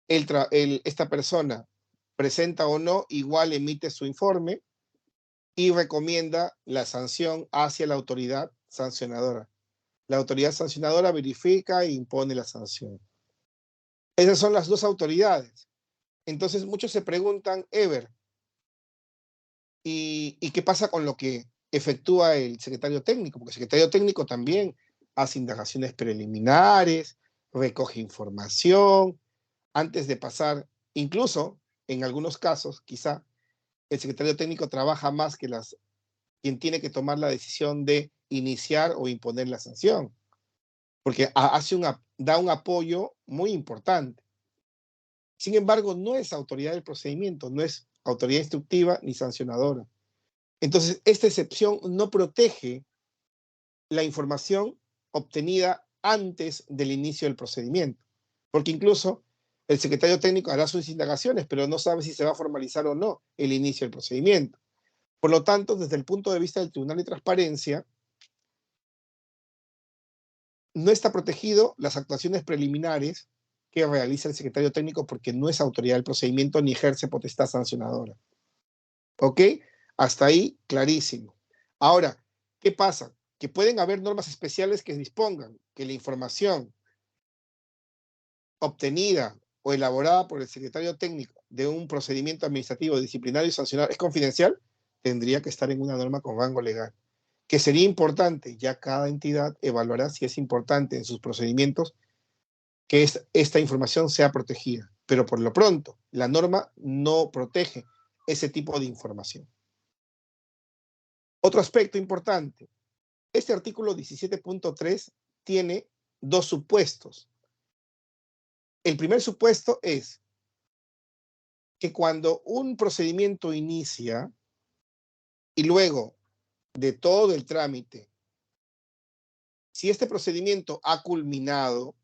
Esta persona presenta o no, igual emite su informe y recomienda la sanción hacia la autoridad sancionadora. La autoridad sancionadora verifica e impone la sanción. Esas son las dos autoridades. Entonces muchos se preguntan, Ever, ¿y qué pasa con lo que efectúa el secretario técnico? Porque el secretario técnico también hace indagaciones preliminares, recoge información, antes de pasar, incluso en algunos casos, quizá, el secretario técnico trabaja más que quien tiene que tomar la decisión de iniciar o imponer la sanción, porque da un apoyo muy importante. Sin embargo, no es autoridad del procedimiento, no es autoridad instructiva ni sancionadora. Entonces, esta excepción no protege la información obtenida antes del inicio del procedimiento, porque incluso el secretario técnico hará sus indagaciones, pero no sabe si se va a formalizar o no el inicio del procedimiento. Por lo tanto, desde el punto de vista del Tribunal de Transparencia, no está protegido las actuaciones preliminares que realiza el secretario técnico porque no es autoridad del procedimiento ni ejerce potestad sancionadora. ¿Ok? Hasta ahí, clarísimo. Ahora, ¿qué pasa? Que pueden haber normas especiales que dispongan que la información obtenida o elaborada por el secretario técnico de un procedimiento administrativo, disciplinario y sancionador es confidencial, tendría que estar en una norma con rango legal. Que sería importante, ya cada entidad evaluará si es importante en sus procedimientos que esta información sea protegida. Pero por lo pronto, la norma no protege ese tipo de información. Otro aspecto importante, este artículo 17.3 tiene dos supuestos. El primer supuesto es que cuando un procedimiento inicia y luego de todo el trámite, si este procedimiento ha culminado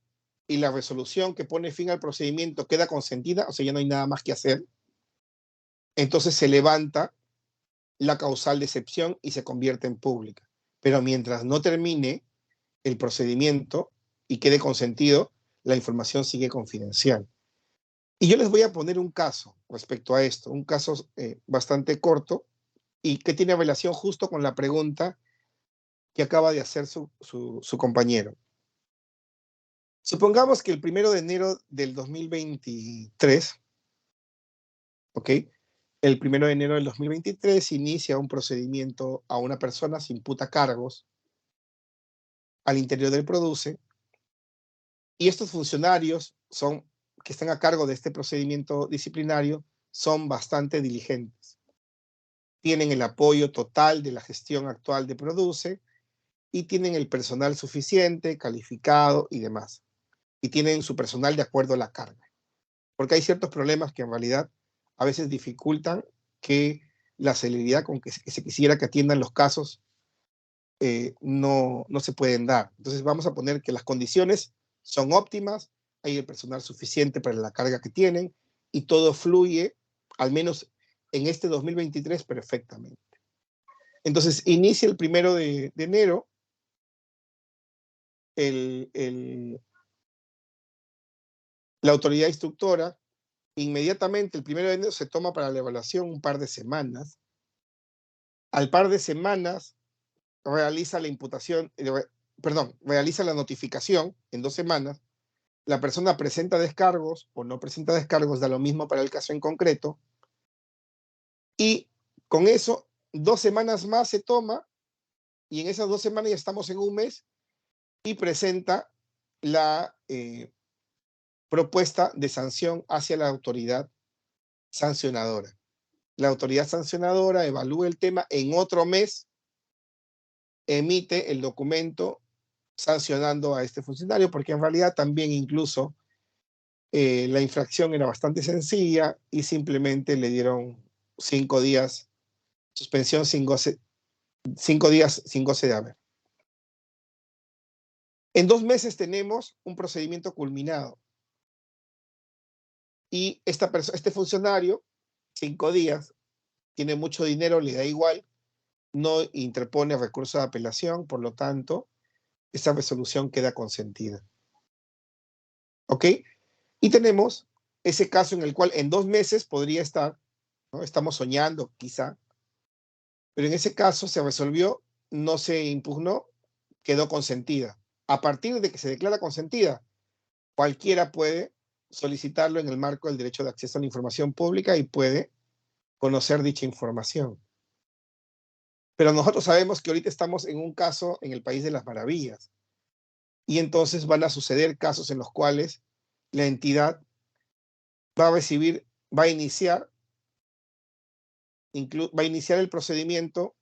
y la resolución que pone fin al procedimiento queda consentida, o sea, ya no hay nada más que hacer, entonces se levanta la causal de excepción y se convierte en pública. Pero mientras no termine el procedimiento y quede consentido, la información sigue confidencial. Y yo les voy a poner un caso respecto a esto, un caso bastante corto y que tiene relación justo con la pregunta que acaba de hacer su compañero. Supongamos que el 1 de enero del 2023, ¿ok? El 1 de enero del 2023 inicia un procedimiento a una persona, se imputa cargos al interior del Produce, y estos funcionarios que están a cargo de este procedimiento disciplinario son bastante diligentes. Tienen el apoyo total de la gestión actual de Produce y tienen el personal suficiente, calificado y demás. Y tienen su personal de acuerdo a la carga. Porque hay ciertos problemas que en realidad a veces dificultan que la celeridad con que se quisiera que atiendan los casos no se pueden dar. Entonces vamos a poner que las condiciones son óptimas, hay el personal suficiente para la carga que tienen y todo fluye, al menos en este 2023, perfectamente. Entonces inicia el 1 de enero, la autoridad instructora, inmediatamente el 1 de enero se toma para la evaluación un par de semanas. Al par de semanas realiza la realiza la notificación en 2 semanas. La persona presenta descargos o no presenta descargos, da lo mismo para el caso en concreto. Y con eso, 2 semanas más se toma y en esas 2 semanas ya estamos en un mes y presenta la propuesta de sanción hacia la autoridad sancionadora. La autoridad sancionadora evalúa el tema, en otro mes emite el documento sancionando a este funcionario, porque en realidad también incluso la infracción era bastante sencilla y simplemente le dieron 5 días, suspensión sin goce, 5 días sin goce de haber. En 2 meses tenemos un procedimiento culminado. Y este funcionario, 5 días, tiene mucho dinero, le da igual, no interpone recurso de apelación, por lo tanto, esa resolución queda consentida. ¿Ok? Y tenemos ese caso en el cual en 2 meses podría estar, ¿no? Estamos soñando quizá, pero en ese caso se resolvió, no se impugnó, quedó consentida. A partir de que se declara consentida, cualquiera puede solicitarlo en el marco del derecho de acceso a la información pública y puede conocer dicha información. Pero nosotros sabemos que ahorita estamos en un caso en el país de las maravillas. Y entonces van a suceder casos en los cuales la entidad va a iniciar el procedimiento,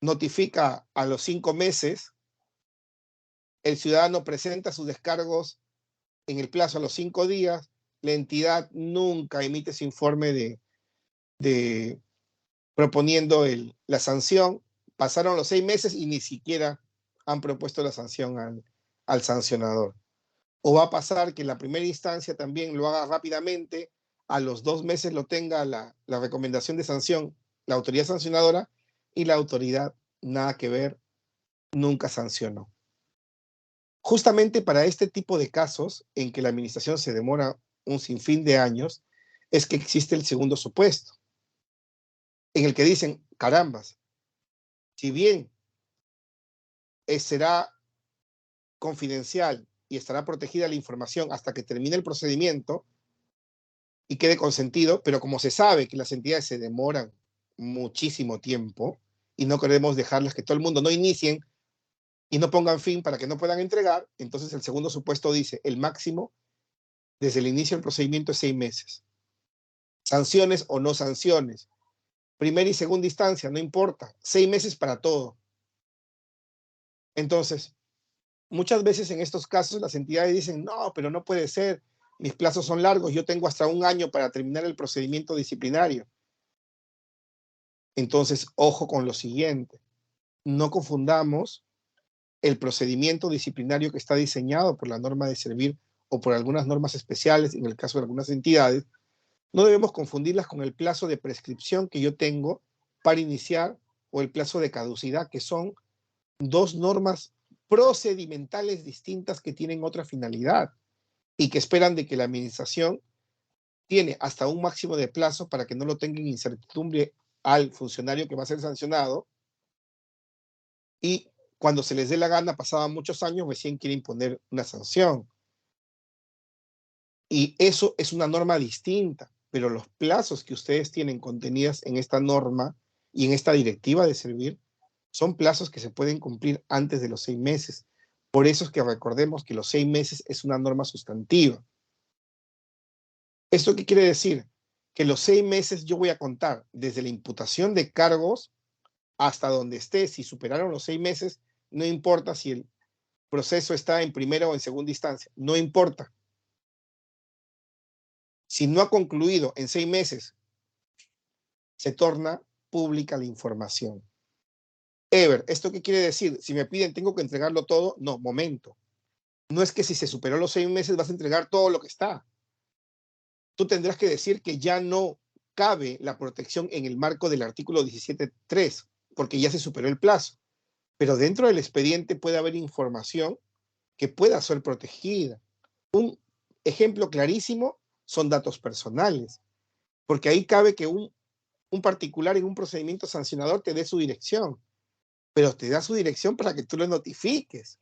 notifica a los 5 meses, el ciudadano presenta sus descargos en el plazo a los 5 días, la entidad nunca emite su informe proponiendo la sanción, pasaron los 6 meses y ni siquiera han propuesto la sanción al sancionador. O va a pasar que en la primera instancia también lo haga rápidamente, a los 2 meses lo tenga la recomendación de sanción, la autoridad sancionadora, y la autoridad nada que ver, nunca sancionó. Justamente para este tipo de casos en que la administración se demora un sinfín de años, es que existe el segundo supuesto, en el que dicen, carambas, si bien será confidencial y estará protegida la información hasta que termine el procedimiento y quede consentido, pero como se sabe que las entidades se demoran muchísimo tiempo y no queremos dejarlas que todo el mundo no inicien y no pongan fin para que no puedan entregar, entonces el segundo supuesto dice, el máximo desde el inicio del procedimiento es 6 meses. Sanciones o no sanciones. Primera y segunda instancia, no importa. 6 meses para todo. Entonces, muchas veces en estos casos las entidades dicen, no, pero no puede ser, mis plazos son largos, yo tengo hasta 1 año para terminar el procedimiento disciplinario. Entonces, ojo con lo siguiente, no confundamos el procedimiento disciplinario que está diseñado por la norma de servir o por algunas normas especiales, en el caso de algunas entidades, no debemos confundirlas con el plazo de prescripción que yo tengo para iniciar o el plazo de caducidad, que son 2 normas procedimentales distintas que tienen otra finalidad y que esperan de que la administración tiene hasta un máximo de plazo para que no lo tenga en incertidumbre al funcionario que va a ser sancionado, y cuando se les dé la gana, pasaban muchos años, recién quiere imponer una sanción. Y eso es una norma distinta, pero los plazos que ustedes tienen contenidas en esta norma y en esta directiva de servir son plazos que se pueden cumplir antes de los 6 meses. Por eso es que recordemos que los 6 meses es una norma sustantiva. ¿Esto qué quiere decir? Que los 6 meses yo voy a contar desde la imputación de cargos hasta donde esté. Si superaron los 6 meses, no importa si el proceso está en primera o en segunda instancia, no importa. Si no ha concluido en 6 meses, se torna pública la información. Ever, ¿esto qué quiere decir? Si me piden, ¿tengo que entregarlo todo? No, momento. No es que si se superó los 6 meses vas a entregar todo lo que está. Tú tendrás que decir que ya no cabe la protección en el marco del artículo 17.3, porque ya se superó el plazo. Pero dentro del expediente puede haber información que pueda ser protegida. Un ejemplo clarísimo son datos personales, porque ahí cabe que un particular en un procedimiento sancionador te dé su dirección, pero te da su dirección para que tú lo notifiques.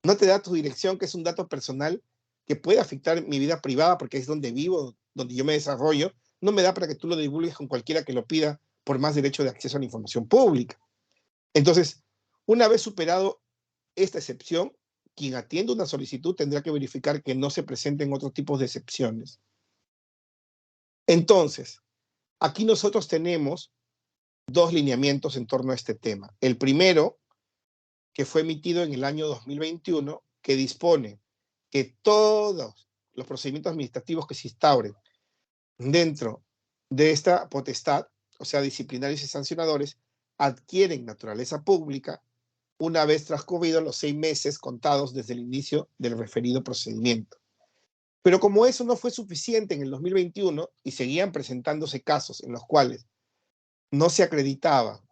No te da tu dirección, que es un dato personal que puede afectar mi vida privada porque es donde vivo, donde yo me desarrollo. No me da para que tú lo divulgues con cualquiera que lo pida por más derecho de acceso a la información pública. Entonces, una vez superado esta excepción, quien atiende una solicitud tendrá que verificar que no se presenten otros tipos de excepciones. Entonces, aquí nosotros tenemos 2 lineamientos en torno a este tema. El primero, que fue emitido en el año 2021, que dispone que todos los procedimientos administrativos que se instauren dentro de esta potestad, o sea, disciplinarios y sancionadores, adquieren naturaleza pública una vez transcurridos los 6 meses contados desde el inicio del referido procedimiento. Pero como eso no fue suficiente en el 2021 y seguían presentándose casos en los cuales no se acreditaba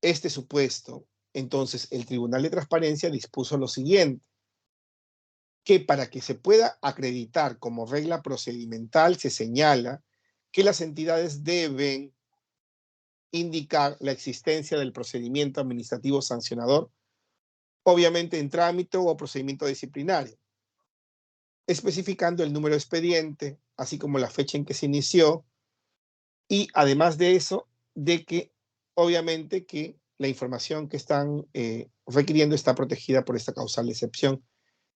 este supuesto, entonces el Tribunal de Transparencia dispuso lo siguiente, que para que se pueda acreditar como regla procedimental se señala que las entidades deben indicar la existencia del procedimiento administrativo sancionador, obviamente en trámite o procedimiento disciplinario, especificando el número de expediente, así como la fecha en que se inició, y además de eso, de que obviamente que la información que están requiriendo está protegida por esta causal de excepción,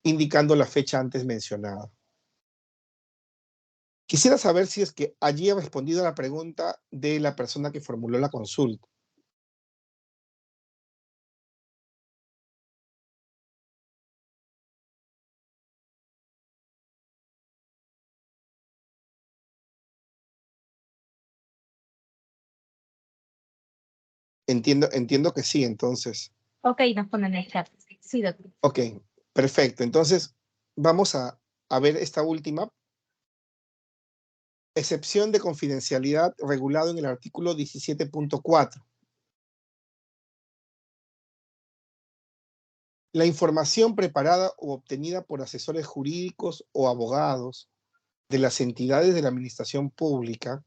indicando la fecha antes mencionada. Quisiera saber si es que allí he respondido a la pregunta de la persona que formuló la consulta. Entiendo que sí, entonces. Ok, nos ponen en el chat. Sí, doctor. Ok, perfecto. Entonces, vamos a ver esta última. Excepción de confidencialidad regulado en el artículo 17.4. La información preparada o obtenida por asesores jurídicos o abogados de las entidades de la administración pública,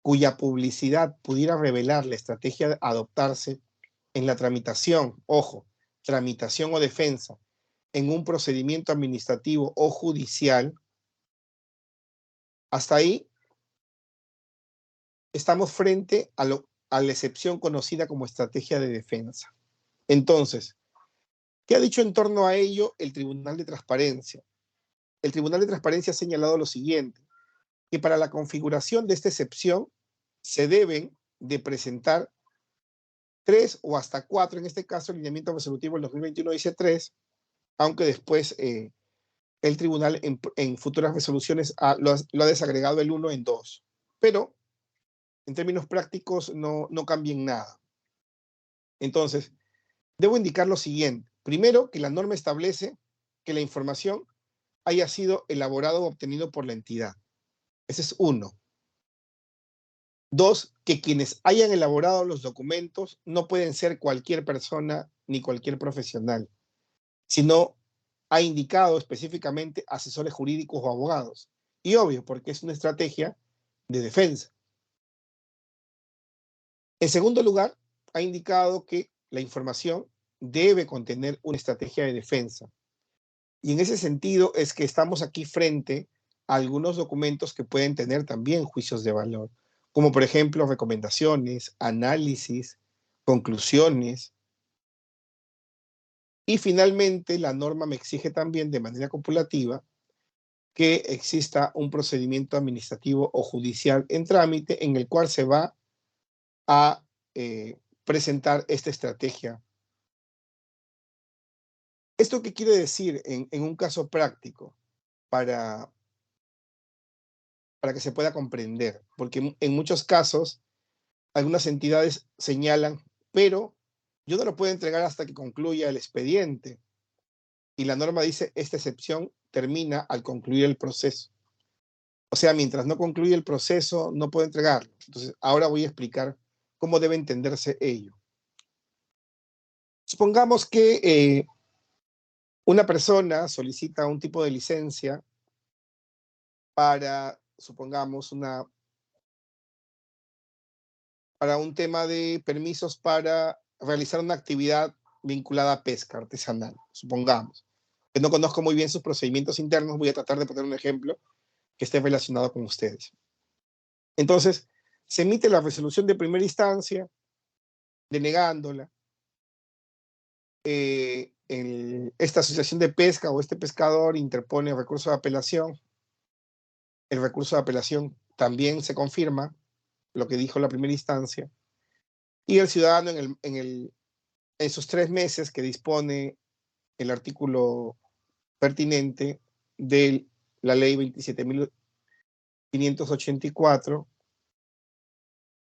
cuya publicidad pudiera revelar la estrategia a adoptarse en la tramitación, ojo, tramitación o defensa, en un procedimiento administrativo o judicial. Hasta ahí estamos frente a la excepción conocida como estrategia de defensa. Entonces, ¿qué ha dicho en torno a ello el Tribunal de Transparencia? El Tribunal de Transparencia ha señalado lo siguiente, que para la configuración de esta excepción se deben de presentar 3 o hasta 4, en este caso el lineamiento resolutivo del 2021 dice 3, aunque después el tribunal en futuras resoluciones lo ha desagregado el 1 en 2. Pero en términos prácticos no cambien nada. Entonces, debo indicar lo siguiente. Primero, que la norma establece que la información haya sido elaborado o obtenido por la entidad. Ese es 1. 2, que quienes hayan elaborado los documentos no pueden ser cualquier persona ni cualquier profesional, sino ha indicado específicamente asesores jurídicos o abogados. Y obvio, porque es una estrategia de defensa. En segundo lugar, ha indicado que la información debe contener una estrategia de defensa. Y en ese sentido es que estamos aquí frente a algunos documentos que pueden tener también juicios de valor, como por ejemplo recomendaciones, análisis, conclusiones. Y finalmente, la norma me exige también de manera copulativa que exista un procedimiento administrativo o judicial en trámite en el cual se va a presentar esta estrategia. ¿Esto qué quiere decir en un caso práctico para que se pueda comprender? Porque en muchos casos algunas entidades señalan, pero yo no lo puedo entregar hasta que concluya el expediente. Y la norma dice, esta excepción termina al concluir el proceso. O sea, mientras no concluye el proceso, no puedo entregarlo. Entonces, ahora voy a explicar cómo debe entenderse ello. Supongamos que una persona solicita un tipo de licencia para, supongamos, para un tema de permisos para realizar una actividad vinculada a pesca artesanal, supongamos. Que no conozco muy bien sus procedimientos internos, voy a tratar de poner un ejemplo que esté relacionado con ustedes. Entonces, se emite la resolución de primera instancia, denegándola. Esta asociación de pesca o este pescador interpone el recurso de apelación. El recurso de apelación también se confirma lo que dijo la primera instancia. Y el ciudadano en sus 3 meses que dispone el artículo pertinente de la ley 27.584,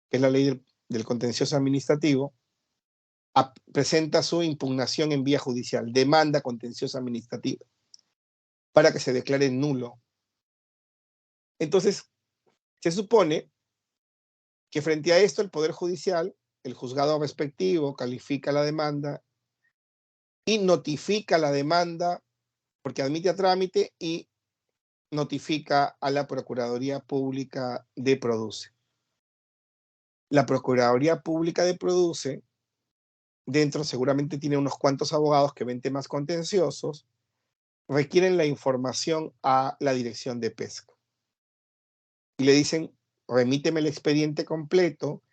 que es la ley del contencioso administrativo, presenta su impugnación en vía judicial, demanda contenciosa administrativa, para que se declare nulo. Entonces, se supone que frente a esto el Poder Judicial, el juzgado respectivo, califica la demanda y notifica la demanda porque admite a trámite y notifica a la Procuraduría Pública de Produce. La Procuraduría Pública de Produce, dentro seguramente tiene unos cuantos abogados que ven temas contenciosos, requieren la información a la Dirección de Pesca. Y le dicen, remíteme el expediente completo,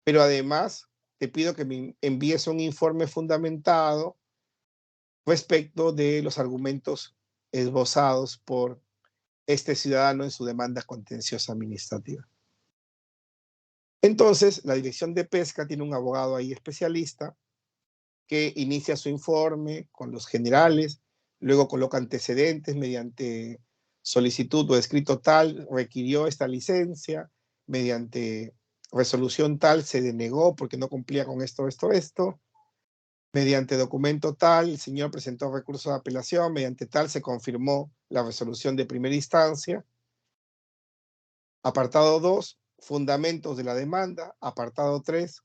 pero además te pido que me envíes un informe fundamentado respecto de los argumentos esbozados por este ciudadano en su demanda contenciosa administrativa. Entonces, la Dirección de Pesca tiene un abogado ahí especialista que inicia su informe con los generales, luego coloca antecedentes mediante solicitud o escrito tal, requirió esta licencia, mediante resolución tal se denegó porque no cumplía con esto. Mediante documento tal, el señor presentó recurso de apelación, mediante tal se confirmó la resolución de primera instancia. Apartado 2, fundamentos de la demanda. Apartado 3,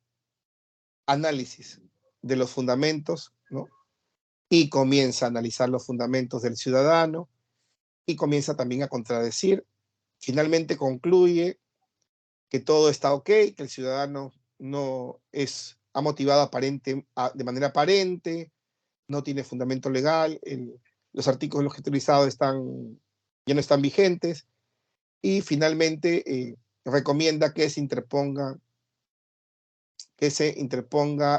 análisis de los fundamentos, ¿no? Y comienza a analizar los fundamentos del ciudadano y comienza también a contradecir. Finalmente concluye que todo está ok, que el ciudadano no ha motivado de manera aparente, no tiene fundamento legal, los artículos que he utilizado ya no están vigentes, y finalmente recomienda que se interponga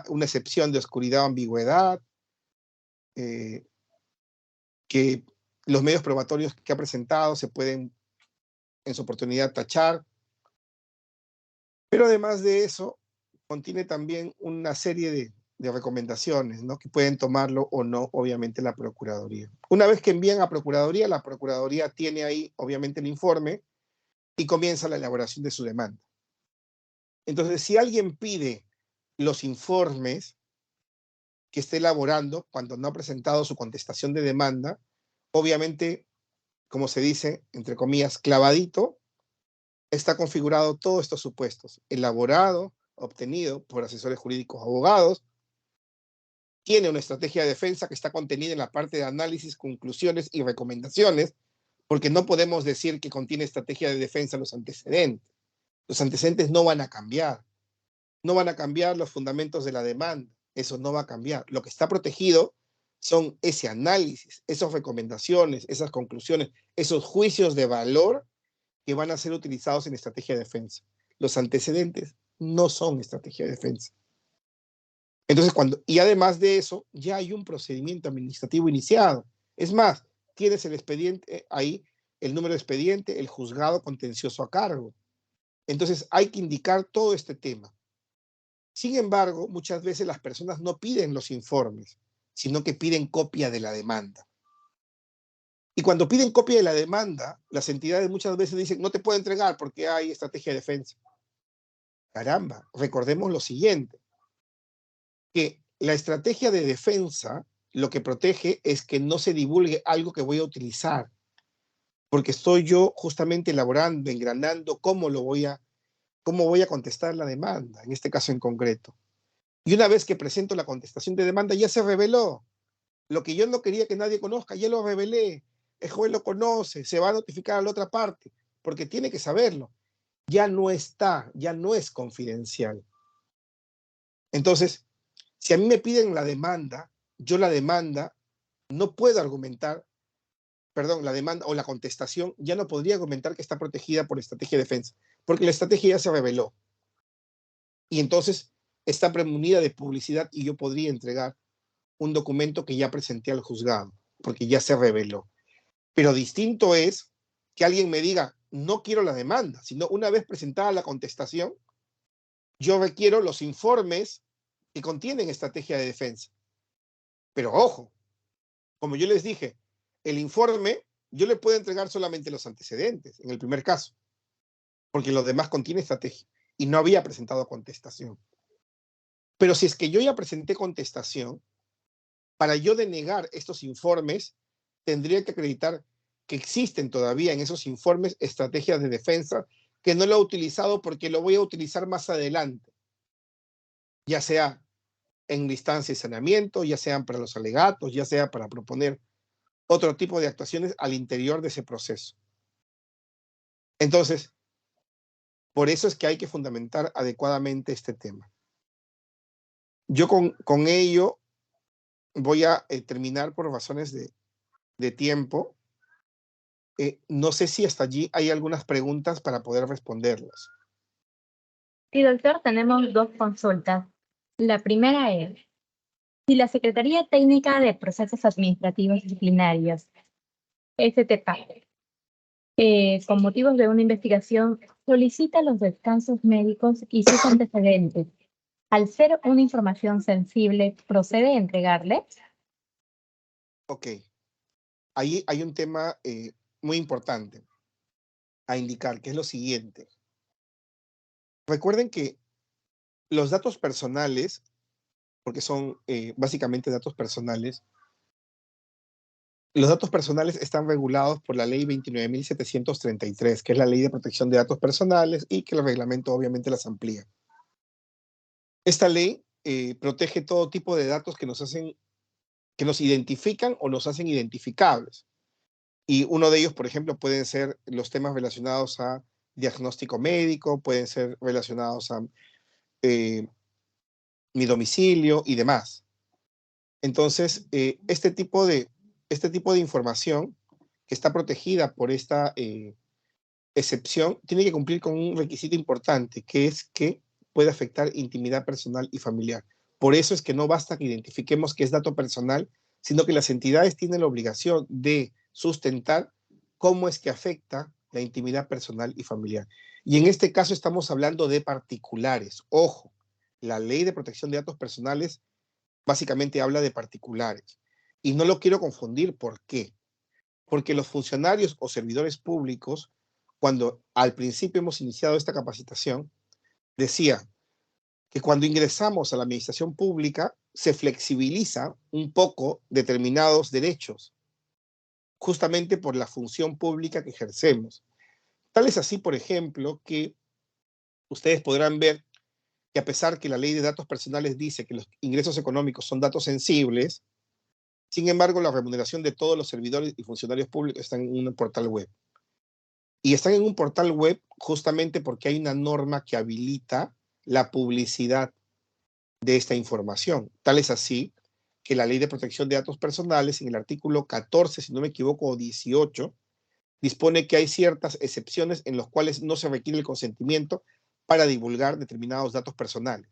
una excepción de oscuridad o ambigüedad, que los medios probatorios que ha presentado se pueden en su oportunidad tachar, pero además de eso contiene también una serie de recomendaciones, ¿no? Que pueden tomarlo o no, obviamente, la Procuraduría. Una vez que envían a Procuraduría, la Procuraduría tiene ahí, obviamente, el informe y comienza la elaboración de su demanda. Entonces, si alguien pide los informes que esté elaborando cuando no ha presentado su contestación de demanda, obviamente, como se dice, entre comillas, clavadito, está configurado todos estos supuestos, elaborado, obtenido por asesores jurídicos o abogados, tiene una estrategia de defensa que está contenida en la parte de análisis, conclusiones y recomendaciones, porque no podemos decir que contiene estrategia de defensa los antecedentes. Los antecedentes no van a cambiar. No van a cambiar los fundamentos de la demanda. Eso no va a cambiar. Lo que está protegido son ese análisis, esas recomendaciones, esas conclusiones, esos juicios de valor que van a ser utilizados en estrategia de defensa. Los antecedentes no son estrategia de defensa. Entonces, y además de eso, ya hay un procedimiento administrativo iniciado. Es más, tienes el expediente ahí, el número de expediente, el juzgado contencioso a cargo. Entonces, hay que indicar todo este tema. Sin embargo, muchas veces las personas no piden los informes, sino que piden copia de la demanda. Y cuando piden copia de la demanda, las entidades muchas veces dicen, no te puedo entregar porque hay estrategia de defensa. Caramba, recordemos lo siguiente, que la estrategia de defensa lo que protege es que no se divulgue algo que voy a utilizar, porque estoy yo justamente elaborando, engranando cómo voy a contestar la demanda, en este caso en concreto. Y una vez que presento la contestación de demanda, ya se reveló. Lo que yo no quería que nadie conozca, ya lo revelé. El juez lo conoce, se va a notificar a la otra parte, porque tiene que saberlo. Ya no es confidencial. Entonces, si a mí me piden la demanda, yo la demanda no puedo argumentar, la demanda o la contestación ya no podría argumentar que está protegida por estrategia de defensa, porque la estrategia ya se reveló. Y entonces está premunida de publicidad y yo podría entregar un documento que ya presenté al juzgado, porque ya se reveló. Pero distinto es que alguien me diga, no quiero la demanda, sino una vez presentada la contestación, yo requiero los informes que contienen estrategia de defensa. Pero ojo, como yo les dije, el informe yo le puedo entregar solamente los antecedentes, en el primer caso, porque los demás contienen estrategia y no había presentado contestación. Pero si es que yo ya presenté contestación, para yo denegar estos informes, tendría que acreditar que existen todavía en esos informes estrategias de defensa que no lo he utilizado porque lo voy a utilizar más adelante, ya sea en la instancia de saneamiento, ya sean para los alegatos, ya sea para proponer otro tipo de actuaciones al interior de ese proceso. Entonces, por eso es que hay que fundamentar adecuadamente este tema. Yo con ello voy a terminar por razones de tiempo. No sé si hasta allí hay algunas preguntas para poder responderlas. Sí, doctor, tenemos dos consultas. La primera es, si la Secretaría Técnica de Procesos Administrativos Disciplinarios, STPAD, con motivos de una investigación, solicita los descansos médicos y sus antecedentes, al ser una información sensible, ¿procede a entregarle? Ok. Ahí hay un tema muy importante a indicar, que es lo siguiente. Recuerden que los datos personales porque son básicamente datos personales. Los datos personales están regulados por la ley 29.733, que es la ley de protección de datos personales y que el reglamento obviamente las amplía. Esta ley protege todo tipo de datos que nos identifican o nos hacen identificables. Y uno de ellos, por ejemplo, pueden ser los temas relacionados a diagnóstico médico, pueden ser relacionados a mi domicilio y demás. Entonces, este tipo de información que está protegida por esta excepción tiene que cumplir con un requisito importante, que es que puede afectar intimidad personal y familiar. Por eso es que no basta que identifiquemos que es dato personal, sino que las entidades tienen la obligación de sustentar cómo es que afecta la intimidad personal y familiar. Y en este caso estamos hablando de particulares. Ojo, la ley de protección de datos personales básicamente habla de particulares. Y no lo quiero confundir. ¿Por qué? Porque los funcionarios o servidores públicos, cuando al principio hemos iniciado esta capacitación, decía que cuando ingresamos a la administración pública se flexibiliza un poco determinados derechos, justamente por la función pública que ejercemos. Tal es así, por ejemplo, que ustedes podrán ver que a pesar que la ley de datos personales dice que los ingresos económicos son datos sensibles, sin embargo, la remuneración de todos los servidores y funcionarios públicos están en un portal web. Y están en un portal web justamente porque hay una norma que habilita la publicidad de esta información. Tal es así que la Ley de Protección de Datos Personales, en el artículo 14, si no me equivoco, o 18, dispone que hay ciertas excepciones en las cuales no se requiere el consentimiento para divulgar determinados datos personales.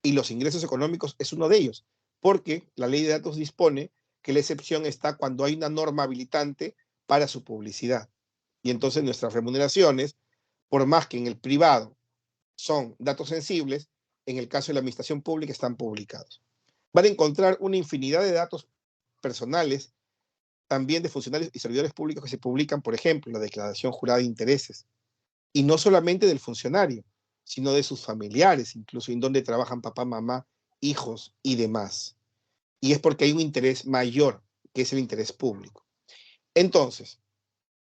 Y los ingresos económicos es uno de ellos, porque la Ley de Datos dispone que la excepción está cuando hay una norma habilitante para su publicidad. Y entonces nuestras remuneraciones, por más que en el privado son datos sensibles, en el caso de la administración pública están publicados. Van a encontrar una infinidad de datos personales, también de funcionarios y servidores públicos que se publican, por ejemplo, la declaración jurada de intereses. Y no solamente del funcionario, sino de sus familiares, incluso en donde trabajan papá, mamá, hijos y demás. Y es porque hay un interés mayor, que es el interés público. Entonces,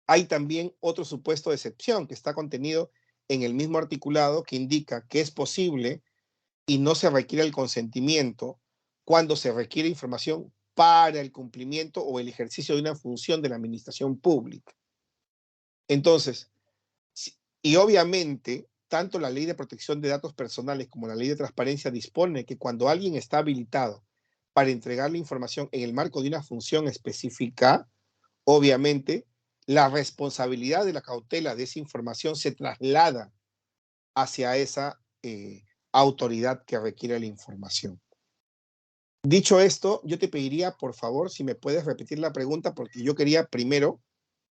hay también otro supuesto de excepción que está contenido en el mismo articulado que indica que es posible y no se requiere el consentimiento cuando se requiere información para el cumplimiento o el ejercicio de una función de la administración pública. Entonces, y obviamente, tanto la Ley de Protección de Datos Personales como la Ley de Transparencia dispone que cuando alguien está habilitado para entregar la información en el marco de una función específica, obviamente, la responsabilidad de la cautela de esa información se traslada hacia esa autoridad que requiere la información. Dicho esto, yo te pediría, por favor, si me puedes repetir la pregunta, porque yo quería primero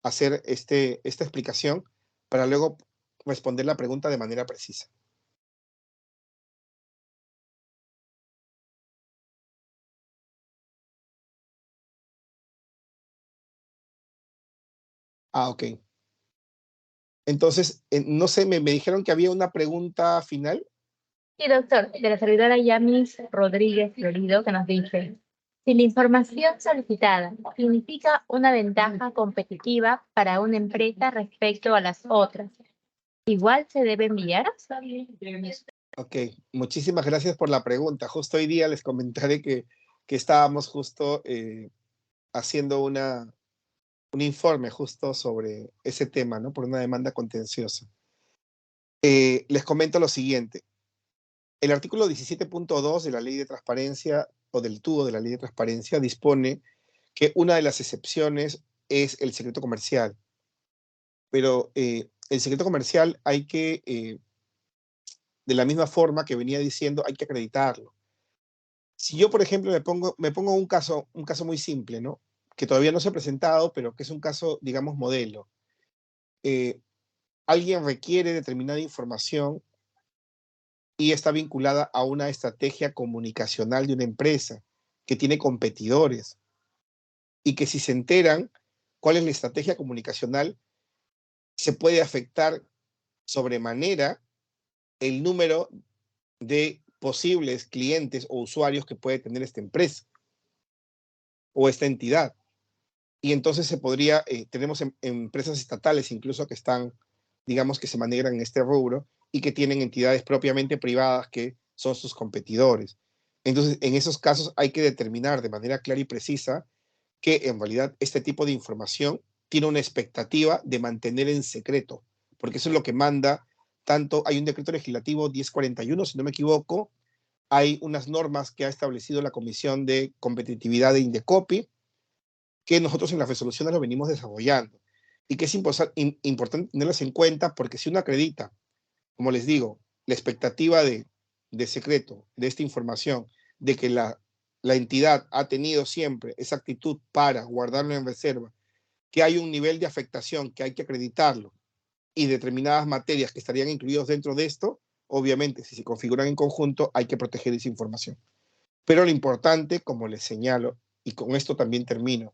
hacer esta explicación para luego responder la pregunta de manera precisa. Ah, ok. Entonces, no sé, me dijeron que había una pregunta final. Sí, doctor, de la servidora Yamis Rodríguez Florido, que nos dice, si la información solicitada significa una ventaja competitiva para una empresa respecto a las otras, ¿igual se debe enviar? Ok, muchísimas gracias por la pregunta. Justo hoy día les comentaré que estábamos justo haciendo un informe justo sobre ese tema, ¿no? Por una demanda contenciosa. Les comento lo siguiente. El artículo 17.2 de la Ley de Transparencia, o del TUDO de la Ley de Transparencia, dispone que una de las excepciones es el secreto comercial. Pero el secreto comercial hay que, de la misma forma que venía diciendo, hay que acreditarlo. Si yo, por ejemplo, me pongo un caso muy simple, ¿no? Que todavía no se ha presentado, pero que es un caso, digamos, modelo. Alguien requiere determinada información y está vinculada a una estrategia comunicacional de una empresa que tiene competidores y que si se enteran cuál es la estrategia comunicacional, se puede afectar sobremanera el número de posibles clientes o usuarios que puede tener esta empresa o esta entidad. Y entonces se podría, tenemos empresas estatales incluso que están, digamos, que se manejan en este rubro y que tienen entidades propiamente privadas que son sus competidores. Entonces, en esos casos hay que determinar de manera clara y precisa que en realidad este tipo de información tiene una expectativa de mantener en secreto, porque eso es lo que manda tanto, hay un decreto legislativo 1041, si no me equivoco, hay unas normas que ha establecido la Comisión de Competitividad de Indecopi, que nosotros en las resoluciones lo venimos desarrollando, y que es importante tenerlas en cuenta porque si uno acredita, como les digo, la expectativa de secreto de esta información, de que la entidad ha tenido siempre esa actitud para guardarlo en reserva, que hay un nivel de afectación que hay que acreditarlo y determinadas materias que estarían incluidos dentro de esto, obviamente, si se configuran en conjunto, hay que proteger esa información. Pero lo importante, como les señalo, y con esto también termino,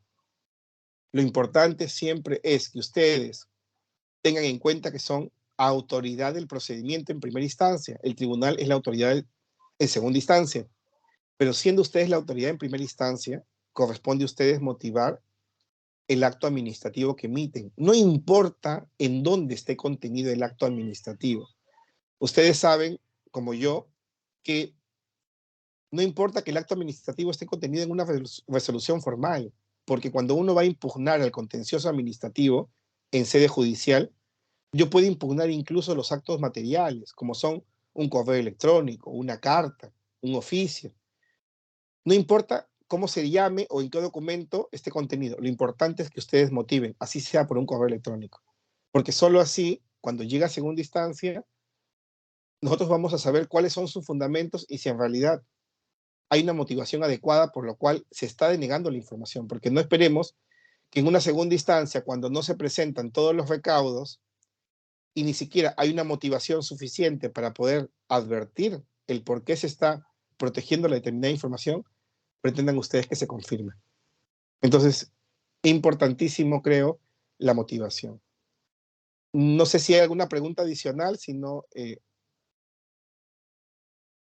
lo importante siempre es que ustedes tengan en cuenta que son autoridad del procedimiento en primera instancia. El tribunal es la autoridad en segunda instancia. Pero siendo ustedes la autoridad en primera instancia, corresponde a ustedes motivar el acto administrativo que emiten. No importa en dónde esté contenido el acto administrativo. Ustedes saben, como yo, que no importa que el acto administrativo esté contenido en una resolución formal, porque cuando uno va a impugnar al contencioso administrativo en sede judicial, yo puedo impugnar incluso los actos materiales, como son un correo electrónico, una carta, un oficio. No importa cómo se llame o en qué documento esté contenido, lo importante es que ustedes motiven, así sea por un correo electrónico, porque solo así, cuando llega a segunda instancia, nosotros vamos a saber cuáles son sus fundamentos y si en realidad hay una motivación adecuada por lo cual se está denegando la información, porque no esperemos que en una segunda instancia, cuando no se presentan todos los recaudos y ni siquiera hay una motivación suficiente para poder advertir el por qué se está protegiendo la determinada información, pretendan ustedes que se confirme. Entonces, importantísimo, creo, la motivación. No sé si hay alguna pregunta adicional, si no,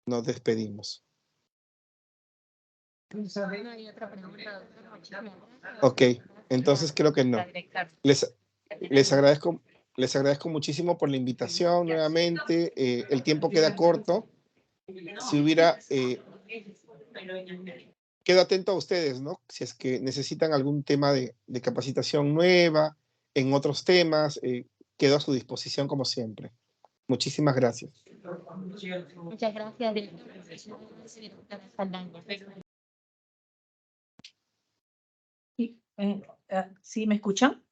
nos despedimos. No hay otra pregunta, doctor. Muchísimas gracias. Ok, entonces creo que no. Les agradezco muchísimo por la invitación nuevamente. El tiempo queda corto. Si hubiera, quedo atento a ustedes, ¿no? Si es que necesitan algún tema de capacitación nueva, en otros temas, quedo a su disposición como siempre. Muchísimas gracias. Muchas gracias, director. ¿Sí me escuchan?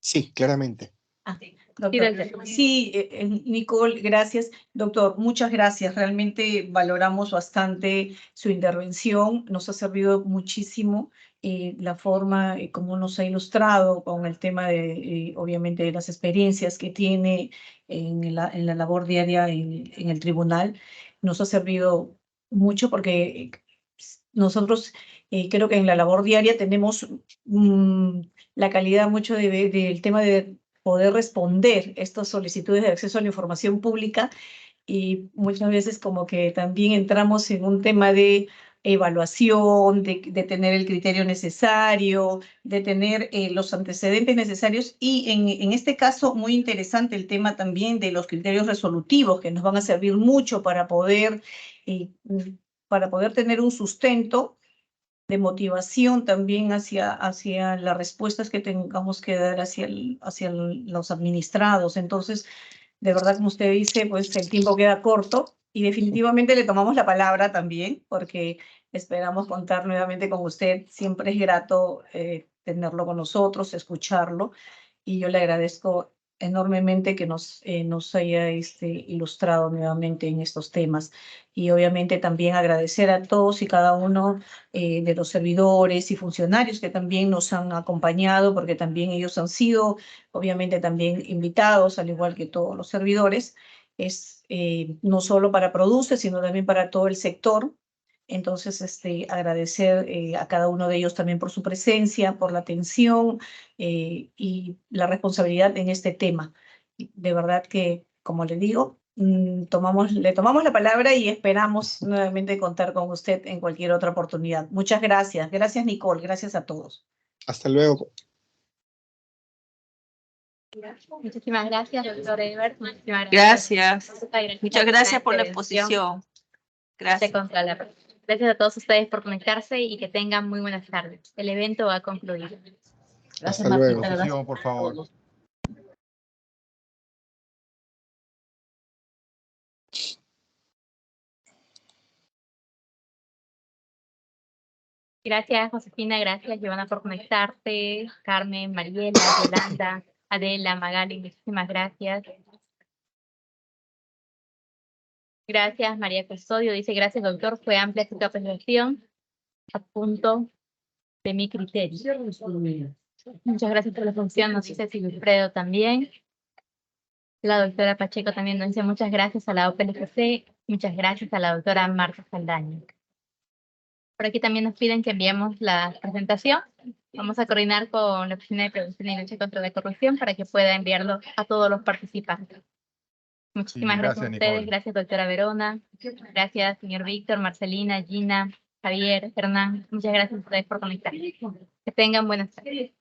Sí, claramente. Doctor. Sí, Nicole, gracias. Doctor, muchas gracias. Realmente valoramos bastante su intervención. Nos ha servido muchísimo la forma como nos ha ilustrado con el tema de, obviamente, de las experiencias que tiene en la labor diaria en el tribunal. Nos ha servido mucho porque nosotros creo que en la labor diaria tenemos la calidad mucho del tema de poder responder estas solicitudes de acceso a la información pública y muchas veces como que también entramos en un tema de evaluación, de tener el criterio necesario, de tener los antecedentes necesarios y en este caso muy interesante el tema también de los criterios resolutivos que nos van a servir mucho para poder tener un sustento de motivación también hacia las respuestas que tengamos que dar hacia los administrados. Entonces, de verdad, como usted dice, pues el tiempo queda corto y definitivamente le tomamos la palabra también, porque esperamos contar nuevamente con usted. Siempre es grato tenerlo con nosotros, escucharlo, y yo le agradezco enormemente que nos haya ilustrado nuevamente en estos temas. Y obviamente también agradecer a todos y cada uno de los servidores y funcionarios que también nos han acompañado, porque también ellos han sido, obviamente, también invitados, al igual que todos los servidores, no solo para Produce, sino también para todo el sector. Entonces, agradecer a cada uno de ellos también por su presencia, por la atención y la responsabilidad en este tema. De verdad que, como le digo, le tomamos la palabra y esperamos nuevamente contar con usted en cualquier otra oportunidad. Muchas gracias. Gracias, Nicole. Gracias a todos. Hasta luego. Muchísimas gracias, doctor Ebert. Muchísimas gracias. Muchas gracias por la intervención exposición. de Gracias. Contralor. Gracias a todos ustedes por conectarse y que tengan muy buenas tardes. El evento ha concluido. Hasta luego. Posición, por favor. Gracias, Josefina. Gracias, Giovanna, por conectarte. Carmen, Mariela, Yolanda, Adela, Magali, muchísimas gracias. Gracias, María Custodio. Dice, gracias, doctor. Fue amplia su capacitación a punto de mi criterio. Muchas gracias por la función. Nos dice Silvifredo también. La doctora Pacheco también nos dice muchas gracias a la OPLGC. Muchas gracias a la doctora Marta Saldaña. Por aquí también nos piden que enviemos la presentación. Vamos a coordinar con la Oficina de Prevención y Lucha contra la Corrupción para que pueda enviarlo a todos los participantes. Muchísimas Sí, gracias a gracias, ustedes. Nicole. Gracias, doctora Verona. Gracias, señor Víctor, Marcelina, Gina, Javier, Hernán. Muchas gracias a ustedes por conectar. Que tengan buenas tardes.